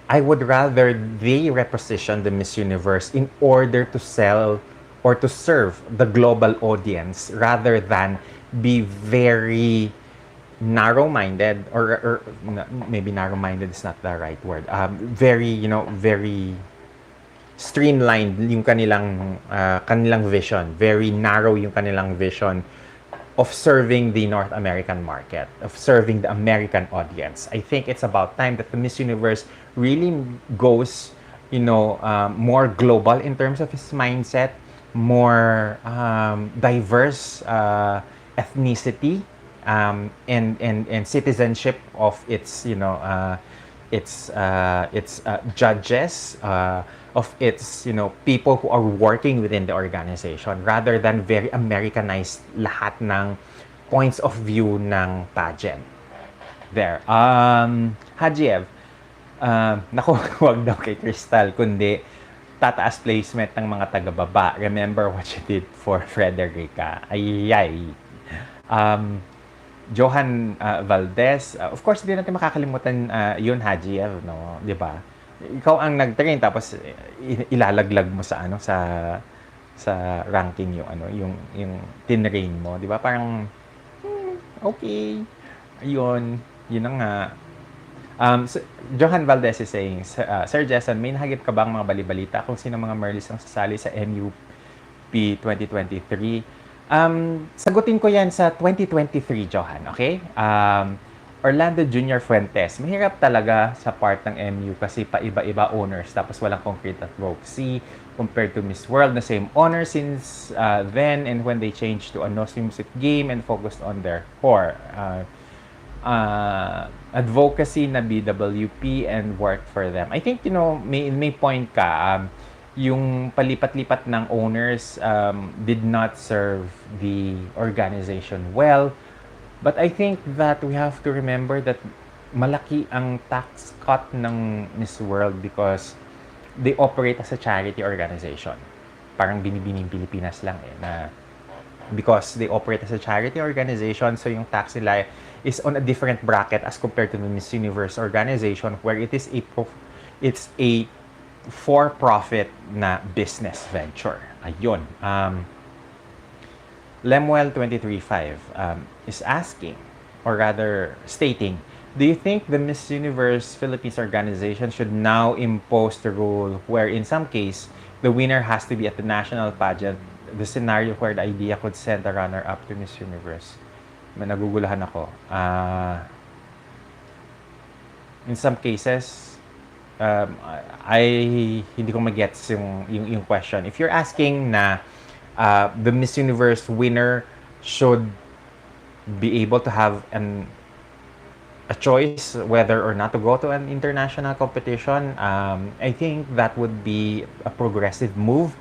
I would rather they reposition the Miss Universe in order to sell or to serve the global audience rather than be very narrow-minded or maybe narrow-minded is not the right word. Very, very streamlined yung kanilang vision. Very narrow yung kanilang vision of serving the North American market, of serving the American audience. I think it's about time that the Miss Universe really goes, more global in terms of its mindset, more diverse ethnicity, and citizenship of its, its judges, of its, people who are working within the organization rather than very Americanized lahat ng points of view ng pageant. There. Hajiev, naku, wag daw kay Crystal, kundi tataas placement ng mga taga-baba. Remember what you did for Frederica. Ayay. Johan Valdez, of course, hindi natin makakalimutan yun, Hajiev, no? Di ba? Ikaw ang nag-train tapos ilalaglag mo sa sa ranking yung tinrain mo, di ba? Parang okay. Ayun, yun na nga. So, Johan Valdez is saying, Sir Jason, may nahagip ka bang mga balibalita kung sino mga Merlis ang sasali sa MUP 2023? Sagutin ko yan sa 2023, Johan, okay? Orlando Junior Fuentes, mahirap talaga sa part ng MU kasi pa-iba-iba owners tapos walang concrete advocacy compared to Miss World na same owner since then and when they changed to a no swimsuit game and focused on their core advocacy na BWP and worked for them. I think, may point ka. Yung palipat-lipat ng owners did not serve the organization well. But I think that we have to remember that malaki ang tax cut ng Miss World because they operate as a charity organization. Parang binibining Pilipinas lang na because they operate as a charity organization, so yung tax nila is on a different bracket as compared to the Miss Universe organization where it's a for-profit na business venture. Ayun. Lemuel235 is asking, or rather stating, do you think the Miss Universe Philippines organization should now impose the rule where in some case, the winner has to be at the national pageant, the scenario where the idea could send a runner-up to Miss Universe? Nagugulahan ako. In some cases, hindi ko magets yung question. If you're asking na the Miss Universe winner should be able to have a choice whether or not to go to an international competition, I think that would be a progressive move.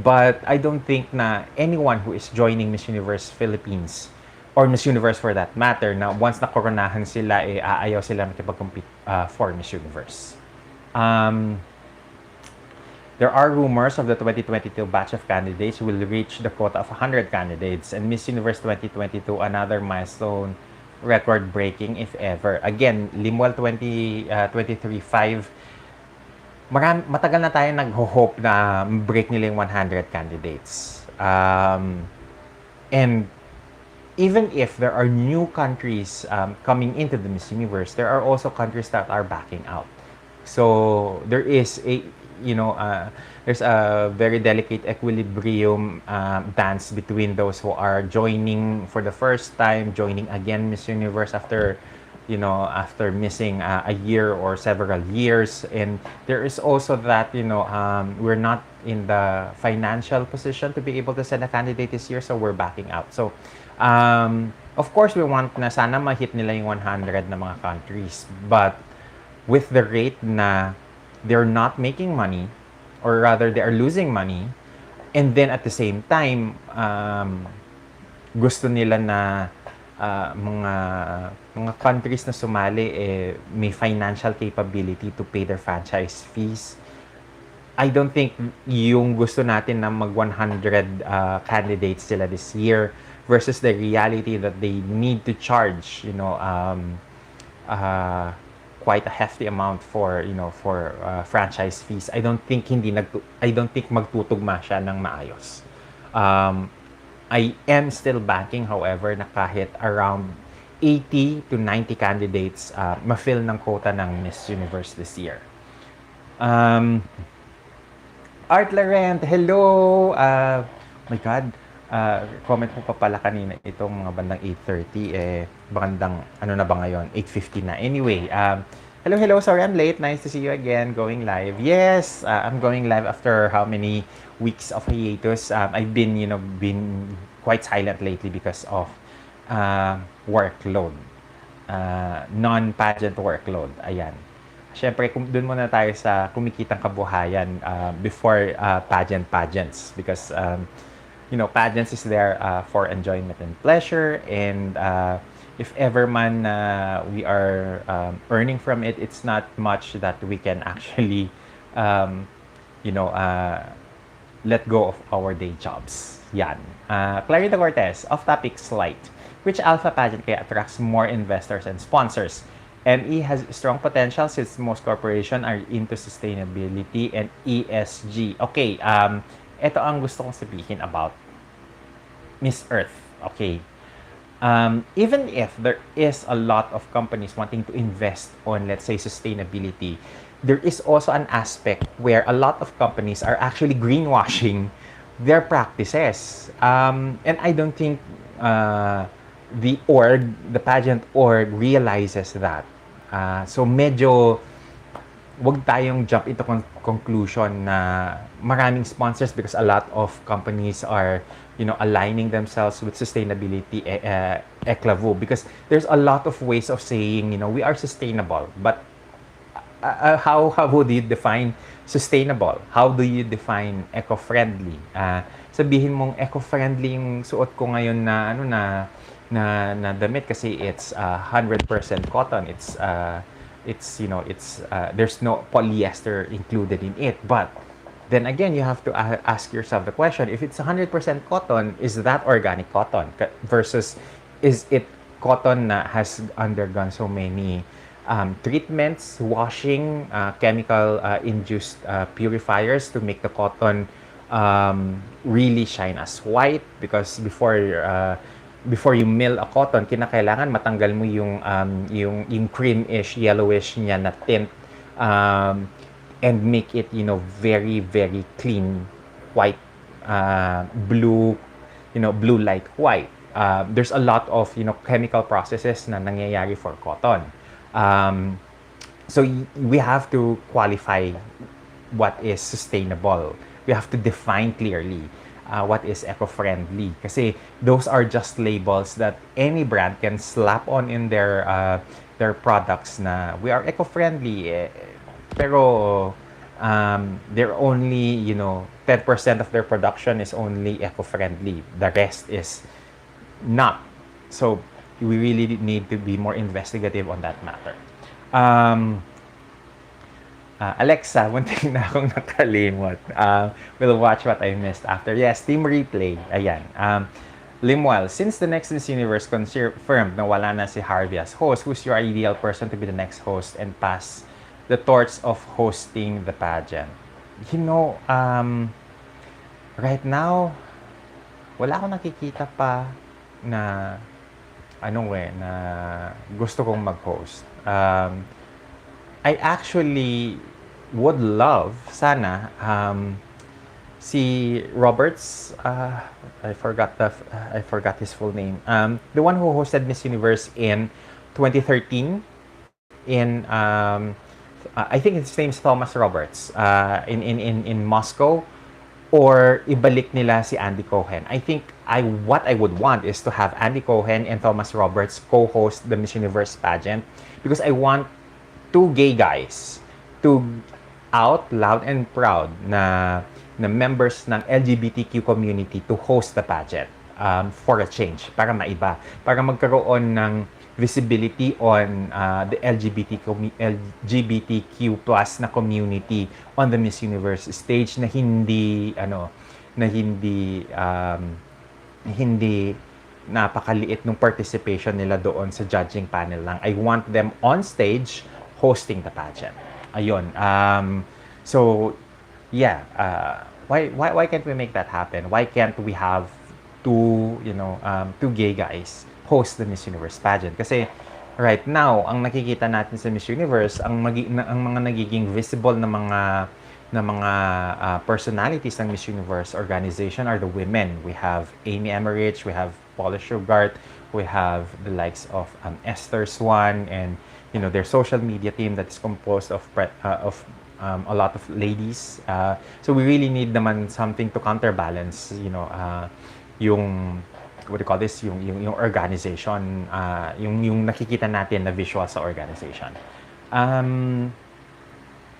But I don't think na anyone who is joining Miss Universe Philippines or Miss Universe for that matter, na once na koronahan sila, aayaw sila makipag-compete for Miss Universe. There are rumors of the 2022 batch of candidates will reach the quota of 100 candidates and Miss Universe 2022 another milestone record-breaking if ever. Again, Limuel 2023-5, matagal na tayo nag-hope na break nila yung 100 candidates. And even if there are new countries coming into the Miss Universe, there are also countries that are backing out. So there is there's a very delicate equilibrium dance between those who are joining for the first time, joining again Miss Universe after missing a year or several years. And there is also that, we're not in the financial position to be able to send a candidate this year, so we're backing out. So, of course, we want na sana ma-hit nila yung 100 na mga countries. But with the rate na they're not making money, or rather they are losing money, and then at the same time, gusto nila na mga countries na sumali may financial capability to pay their franchise fees. I don't think yung gusto natin na mag 100 candidates sila this year versus the reality that they need to charge, quite a hefty amount for franchise fees. I don't think magtutugma siya ng maayos. I am still banking, however, na kahit around 80 to 90 candidates ma-fill ng quota ng Miss Universe this year. Art Laurent, hello! My God, comment mo pa pala kanina itong mga bandang 8:30, bandang, ano na ba ngayon? 8:50 na. Anyway, hello, sorry I'm late. Nice to see you again, going live. Yes, I'm going live after how many weeks of hiatus. I've been, been quite silent lately because of workload. Non-pageant workload. Ayan. Siyempre, doon muna tayo sa kumikitang kabuhayan before pageants because pageants is there for enjoyment and pleasure, and if ever man we are earning from it, it's not much that we can actually let go of our day jobs. Yan. Clarita Cortez, off-topic slight. Which alpha pageant kaya attracts more investors and sponsors? ME has strong potential since most corporations are into sustainability and ESG. Okay, ito ang gusto kong sabihin about Miss Earth. Okay. Even if there is a lot of companies wanting to invest on, let's say, sustainability, there is also an aspect where a lot of companies are actually greenwashing their practices. And I don't think the pageant org realizes that. So medyo wag tayong jump into conclusion na maraming sponsors because a lot of companies are aligning themselves with sustainability eclavu, because there's a lot of ways of saying we are sustainable, but how would you define sustainable? How do you define eco-friendly? Sabihin mong eco-friendly yung suot ko ngayon na na damit kasi it's 100% cotton. It's there's no polyester included in it. But then again, you have to ask yourself the question: if it's 100% cotton, is that organic cotton versus is it cotton na has undergone so many treatments, washing, chemical induced purifiers to make the cotton really shine as white? Because before you mill a cotton, kinakailangan matanggal mo yung creamish, yellowish niya na tint, and make it very very clean white, blue, blue like white. There's a lot of chemical processes na nangyayari for cotton. So we have to qualify what is sustainable. We have to define clearly what is eco-friendly, kasi those are just labels that any brand can slap on in their products na we are eco-friendly, pero they're only 10% of their production is only eco-friendly, the rest is not. So we really need to be more investigative on that matter. Alexa, muntik na akong nakalimot. We'll watch what I missed after. Yes, team replay. Ayan. Limuel, since the next Miss Universe confirmed na wala na si Harvey as host, who's your ideal person to be the next host and pass the torch of hosting the pageant? Right now, wala akong nakikita pa na na gusto kong mag-host. I actually would love sana si Roberts, I forgot his full name, the one who hosted Miss Universe in 2013 in I think his name is Thomas Roberts, in Moscow, or ibalik nila si Andy Cohen. I think what I would want is to have Andy Cohen and Thomas Roberts co-host the Miss Universe pageant, because I want two gay guys to out loud and proud na members ng LGBTQ community to host the pageant, for a change, para maiba, para magkaroon ng visibility on the LGBTQ plus na community on the Miss Universe stage, na hindi napakaliit ng participation nila doon sa judging panel lang. I want them on stage hosting the pageant. Ayun. So, yeah. Why can't we make that happen? Why can't we have two gay guys host the Miss Universe pageant? Kasi right now, ang nakikita natin sa Miss Universe, ang mga nagiging visible na mga personalities ng Miss Universe organization are the women. We have Amy Emmerich, we have Paula Shugart, we have the likes of Esther Swan, and their social media team that is composed of a lot of ladies. So we really need naman something to counterbalance, yung what do you call this, yung organization, yung nakikita natin na visual sa organization.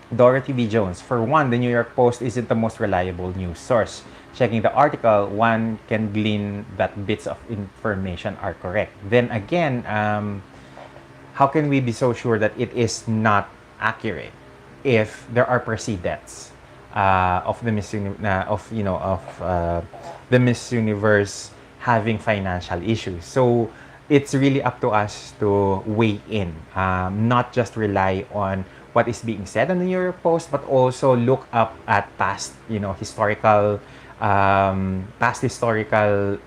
Dorothy B. Jones. For one, the New York Post isn't the most reliable news source. Checking the article, one can glean that bits of information are correct. Then again, how can we be so sure that it is not accurate if there are precedents of the the Miss Universe having financial issues? So it's really up to us to weigh in, not just rely on what is being said on the New York Post, but also look up at past historical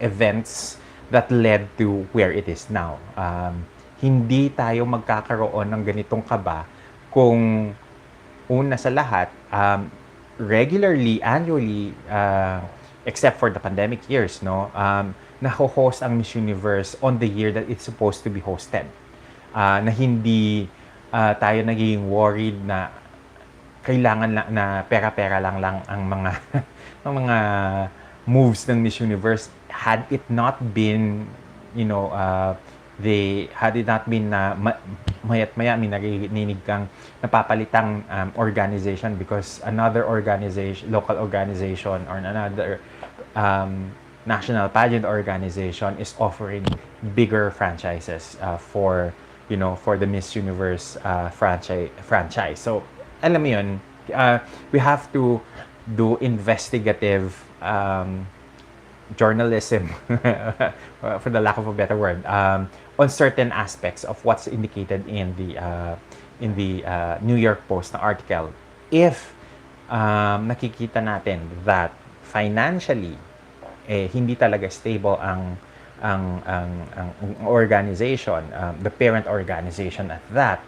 events that led to where it is now. Hindi tayo magkakaroon ng ganitong kaba kung una sa lahat, regularly, annually, except for the pandemic years, naho-host ang Miss Universe on the year that it's supposed to be hosted. Na hindi tayo naging worried na kailangan na pera-pera lang ang mga ang mga moves ng Miss Universe. Had it not been na mayat maya may narinig kang napapalitang organization because another organization, local organization, or another national pageant organization is offering bigger franchises for the Miss Universe franchise. So, alam mo yun, we have to do investigative journalism, for the lack of a better word, on certain aspects of what's indicated in the New York Post na article. If nakikita natin that financially, hindi talaga stable ang organization, the parent organization at that,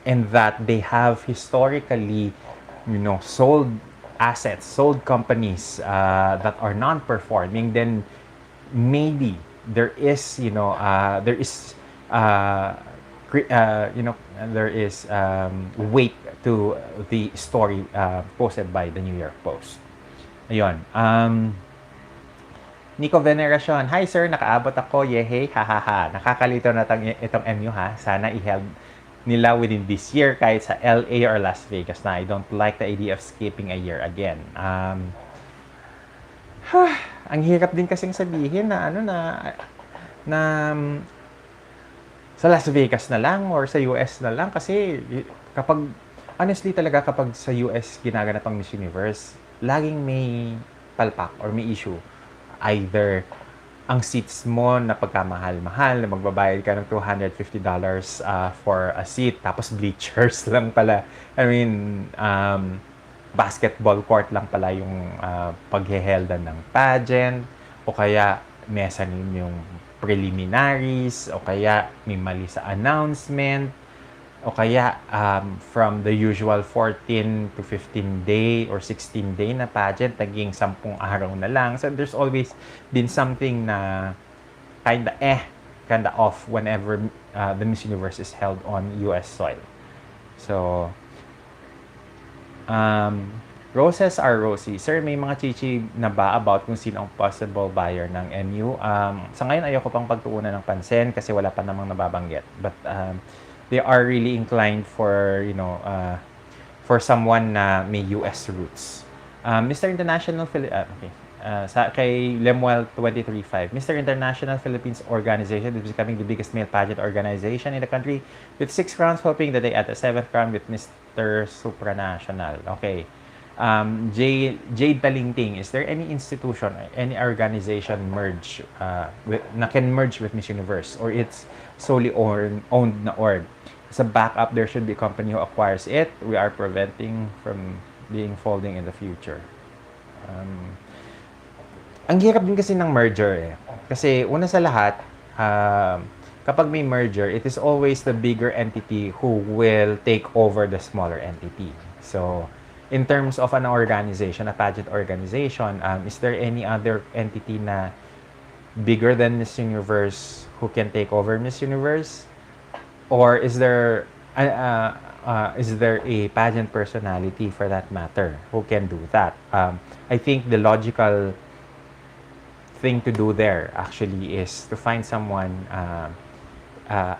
and that they have historically, sold assets, sold companies that are non-performing, then maybe there is weight to the story posted by the New York Post. Ayun. Nico Veneracion, hi sir, nakaabot ako, yehey, hahaha. Nakakalito na itong MU ha. Sana i-held nila within this year kahit sa LA or Las Vegas na. I don't like the idea of skipping a year again. Ang hirap din kasing sabihin na sa Las Vegas na lang or sa US na lang kasi honestly talaga kapag sa US ginaganap ang Miss Universe, laging may palpak or may issue. Either ang seats mo na pagkamahal-mahal, na magbabayad ka ng $250 for a seat, tapos bleachers lang pala. I mean, basketball court lang pala yung pagheheldan ng pageant, o kaya mezzanine yung preliminaries, o kaya may mali sa announcement, o kaya from the usual 14 to 15 day or 16 day na pageant, naging 10 araw na lang. So there's always been something na kinda off whenever the Miss Universe is held on US soil. So, Roses are rosy. Sir, may mga chichi na ba about kung sino ang possible buyer ng MU? Sa ngayon, ayoko pang pagtuunan ng pansin kasi wala pa namang nababanggit. But, they are really inclined for for someone na may US roots. Mr. International kay Lemuel 235, Mr. International Philippines organization is becoming the biggest male pageant organization in the country with 6 crowns, hoping that they add a 7th crown with Mr. Supranational. Okay. Jade Talingting, is there any institution, any organization na can merge with Miss Universe, or it's solely owned na org? as a backup, there should be a company who acquires it. We are preventing from being folding in the future. Ang hirap din kasi ng merger eh. Kasi una sa lahat, kapag may merger, it is always the bigger entity who will take over the smaller entity. So, in terms of an organization, a pageant organization, is there any other entity na bigger than Miss Universe who can take over Miss Universe? Or is there a pageant personality for that matter who can do that? I think the logical thing to do there actually is to find someone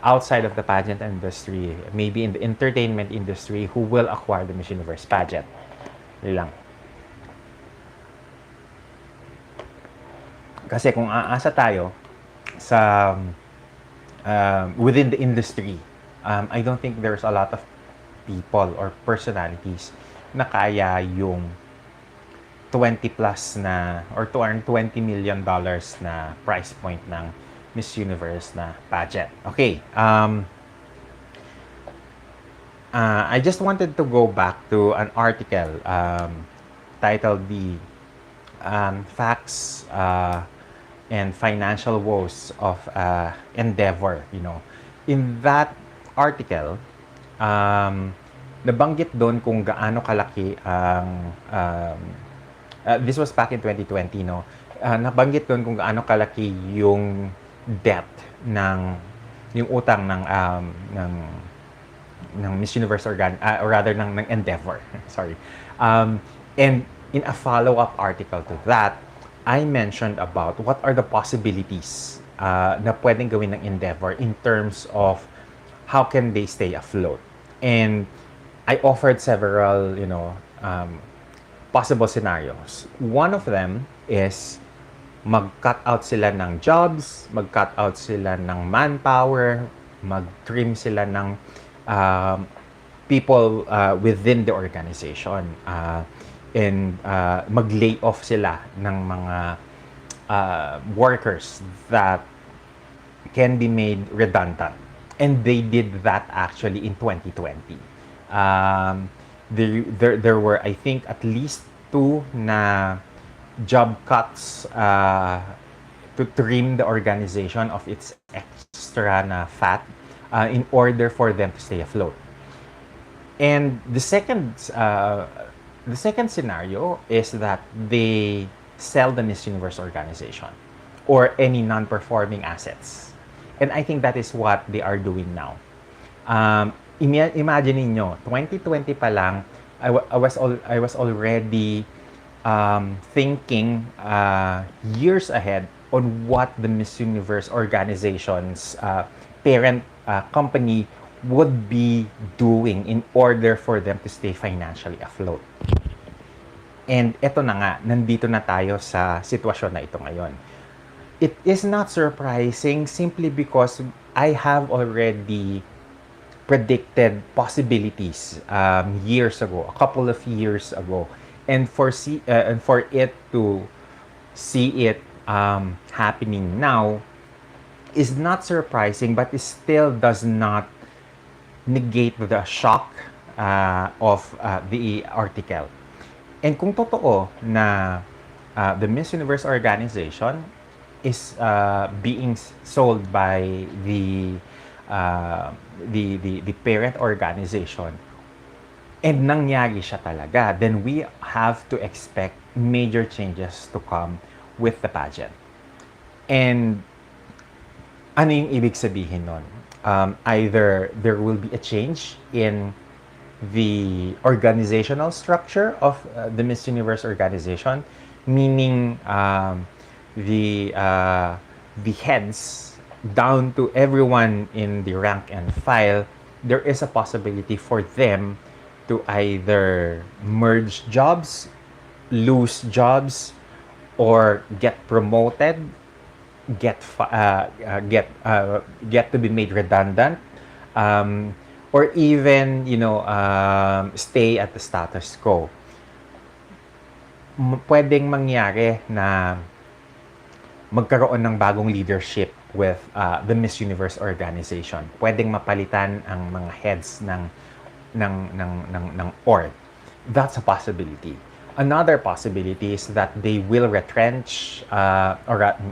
outside of the pageant industry, maybe in the entertainment industry, who will acquire the Miss Universe pageant. Yun lang. Kasi kung aasa tayo sa within the industry, I don't think there's a lot of people or personalities na kaya yung 20 plus na or to earn $20 million na price point ng Miss Universe na pageant. Okay. I just wanted to go back to an article titled The Facts and Financial Woes of Endeavor. You know, in that article, nabanggit doon kung gaano kalaki ang this was back in 2020, no? Nabanggit doon kung gaano kalaki yung debt yung utang ng Miss Universe or rather ng Endeavor. Sorry. And in a follow-up article to that, I mentioned about what are the possibilities na pwedeng gawin ng Endeavor in terms of how can they stay afloat. And I offered several, possible scenarios. One of them is mag-cut out sila ng jobs, mag-cut out sila ng manpower, mag-trim sila ng people within the organization, and mag-lay off sila ng mga workers that can be made redundant. And they did that actually in 2020. There were, I think, at least 2 na job cuts to trim the organization of its extra na fat in order for them to stay afloat. And the second scenario is that they sell the Miss Universe organization or any non-performing assets. And I think that is what they are doing now. Imagine niyo, 2020 pa lang, I was already thinking years ahead on what the Miss Universe organization's parent company would be doing in order for them to stay financially afloat. And eto na nga, nandito na tayo sa sitwasyon na ito ngayon. It is not surprising simply because I have already predicted possibilities years ago, a couple of years ago. And for it to see it happening now is not surprising, but it still does not negate the shock of the article. And kung totoo na the Miss Universe organization is being sold by the parent organization, and nangyari siya talaga, then we have to expect major changes to come with the pageant. And ano yung ibig sabihin nun? Either there will be a change in the organizational structure of the Miss Universe organization, meaning the heads down to everyone in the rank and file, there is a possibility for them to either merge jobs, lose jobs, or get promoted, get to be made redundant, or even stay at the status quo. Pwedeng mangyari na magkaroon ng bagong leadership with the Miss Universe organization. Pwedeng mapalitan ang mga heads ng org. That's a possibility. Another possibility is that they will retrench,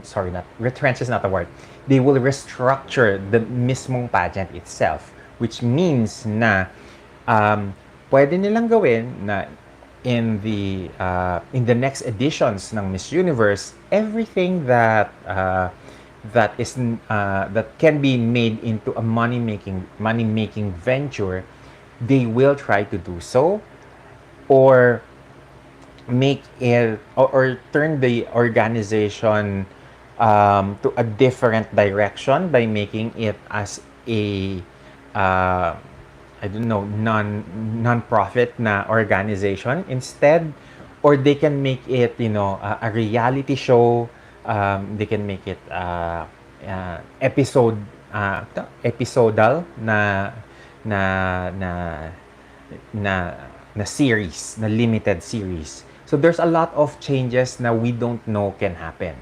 sorry, not retrench is not the word. They will restructure the mismong pageant itself, which means na pwede nilang gawin na in the next editions ng Miss Universe, everything that that can be made into a money making venture, they will try to do so, or make it or turn the organization to a different direction by making it as a I don't know, non-profit na organization instead, or they can make it, you know, a reality show. They can make it episodal na na na series, na limited series. So there's a lot of changes na we don't know can happen.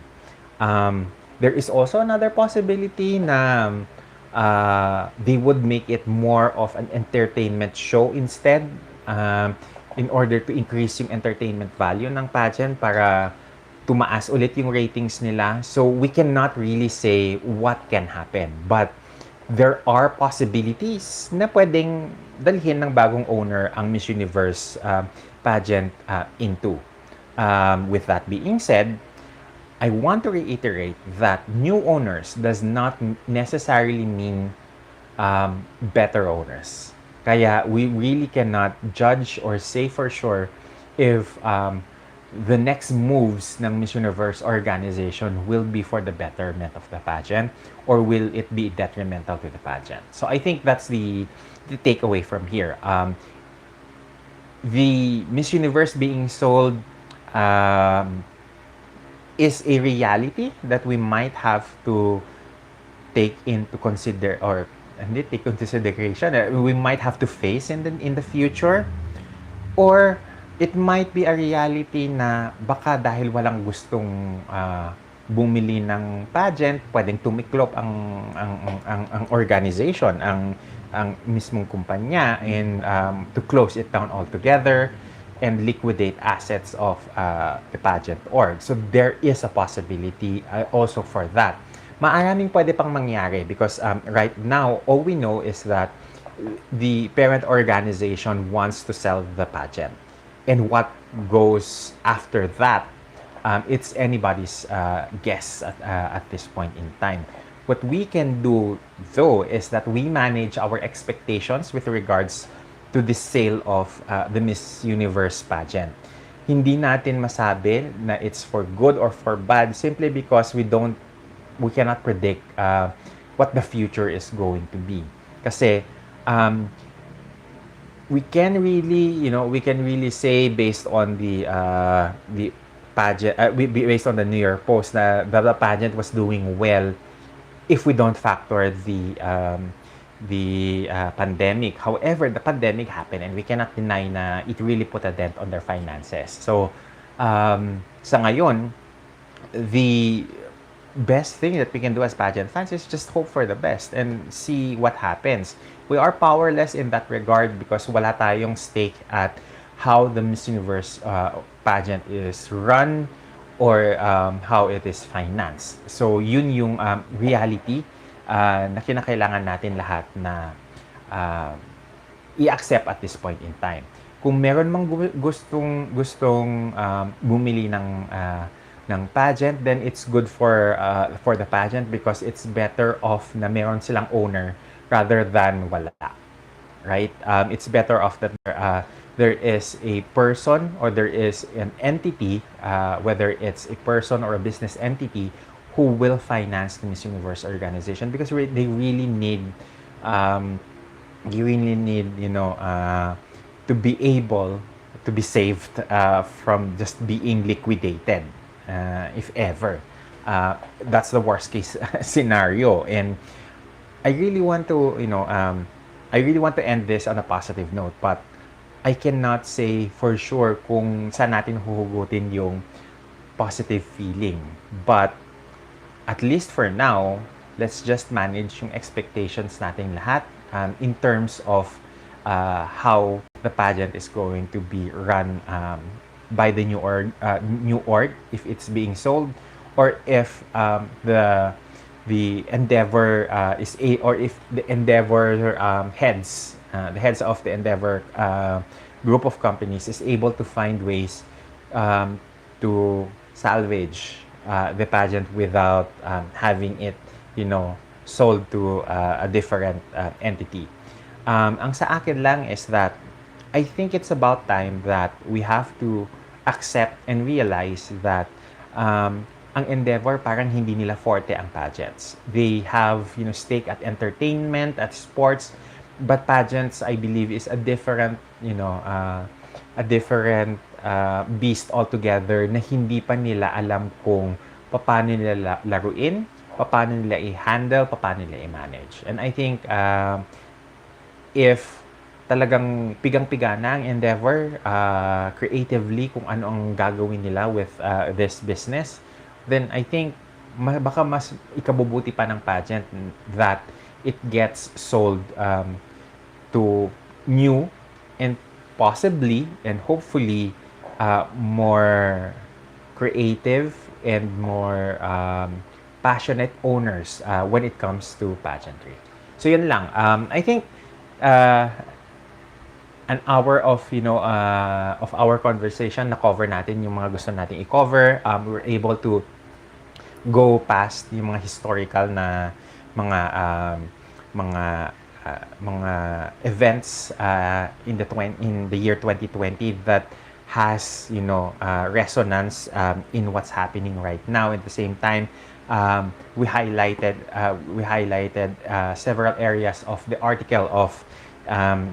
There is also another possibility na they would make it more of an entertainment show instead, in order to increase yung entertainment value ng pageant para tumaas ulit yung ratings nila. So we cannot really say what can happen, but there are possibilities na pwedeng dalhin ng bagong owner ang Miss Universe pageant into. With that being said, I want to reiterate that new owners does not necessarily mean better owners. Kaya we really cannot judge or say for sure if the next moves ng Miss Universe organization will be for the betterment of the pageant, or will it be detrimental to the pageant. So I think that's the takeaway from here. The Miss Universe being sold is a reality that we might have to take into consider, or hindi take into consideration, we might have to face in the future, or it might be a reality na baka dahil walang gustong bumili ng pageant, pwedeng tumiklop ang organization, ang mismong kumpanya, and to close it down altogether and liquidate assets of the pageant org. So there is a possibility also for that. Maraming pwede pang mangyari because right now, all we know is that the parent organization wants to sell the pageant. And what goes after that, it's anybody's guess at this point in time. What we can do, though, is that we manage our expectations with regards to the sale of the Miss Universe pageant. Hindi natin masabi na it's for good or for bad simply because we cannot predict what the future is going to be. Kasi we can really say based on the pageant, based on the New York Post, na the pageant was doing well if we don't factor the pandemic. However, the pandemic happened and we cannot deny na it really put a dent on their finances. So sa ngayon, the best thing that we can do as pageant fans is just hope for the best and see what happens. We are powerless in that regard because wala tayong stake at how the Miss Universe pageant is run or how it is financed. So yun yung reality na kinakailangan natin lahat na i-accept at this point in time. Kung meron mang gustong bumili ng pageant, then it's good for the pageant because it's better off na meron silang owner rather than wala, right? It's better off that there is a person or there is an entity, whether it's a person or a business entity, who will finance the Miss Universe organization because they really need to be able to be saved from just being liquidated. If ever, that's the worst case scenario, and I really want to end this on a positive note, but I cannot say for sure kung saan natin huhugutin yung positive feeling. But at least for now, let's just manage yung expectations nating lahat in terms of how the pageant is going to be run by the new org if it's being sold, or if the endeavor is a or if the endeavor the heads of the endeavor group of companies is able to find ways to salvage the pageant without having it, sold to a different entity. Ang sa akin lang is that I think it's about time that we have to accept and realize that ang endeavor parang hindi nila forte ang pageants. They have, stake at entertainment, at sports, but pageants, I believe, is a different, beast altogether na hindi pa nila alam kung paano nila laruin, paano nila i-handle, paano nila i-manage. And I think if talagang pigang-piga na ang endeavor creatively kung ano ang gagawin nila with this business, then I think baka mas ikabubuti pa ng pageant that it gets sold to new and possibly and hopefully more creative and more passionate owners when it comes to pageantry. So yun lang. I think an hour of of our conversation, na cover natin yung mga gusto nating i-cover. We were able to go past yung mga historical na mga events in the year 2020 that has resonance in what's happening right now. At the same time, we highlighted several areas of the article of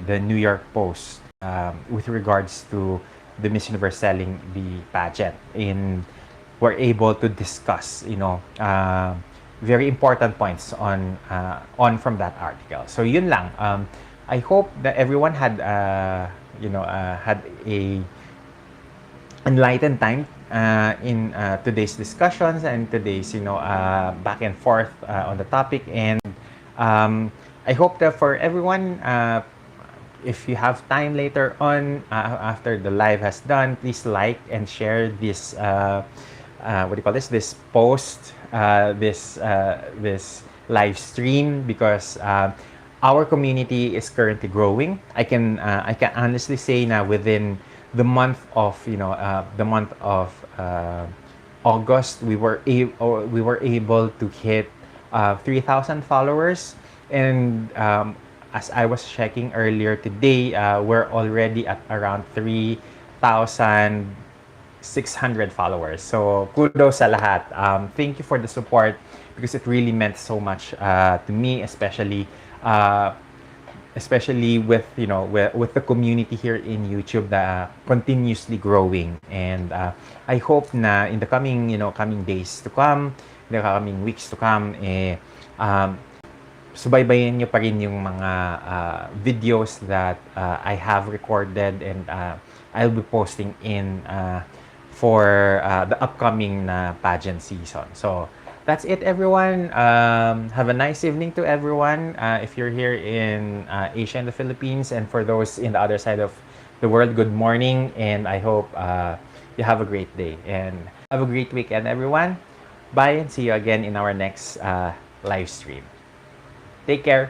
the New York Post with regards to the Miss Universe selling the pageant, and we're able to discuss very important points on from that article. So yun lang. I hope that everyone had had a enlightened time in today's discussions and today's back and forth on the topic. And I hope that for everyone, if you have time later on after the live has done, please like and share this this post, this live stream, because our community is currently growing. I can honestly say now, within the month of August, we were able to hit 3,000 followers, and as I was checking earlier today, we're already at around 3,600 followers. So kudos sa lahat. Thank you for the support, because it really meant so much to me, especially with with the community here in YouTube that continuously growing. And I hope na in the coming days to come, in the coming weeks to come, subaybayan niyo pa rin yung mga videos that I have recorded and I'll be posting in for the upcoming pageant season. So that's it, everyone. Have a nice evening to everyone. If you're here in Asia and the Philippines, and for those in the other side of the world, good morning, and I hope you have a great day and have a great weekend, everyone. Bye, and see you again in our next live stream. Take care.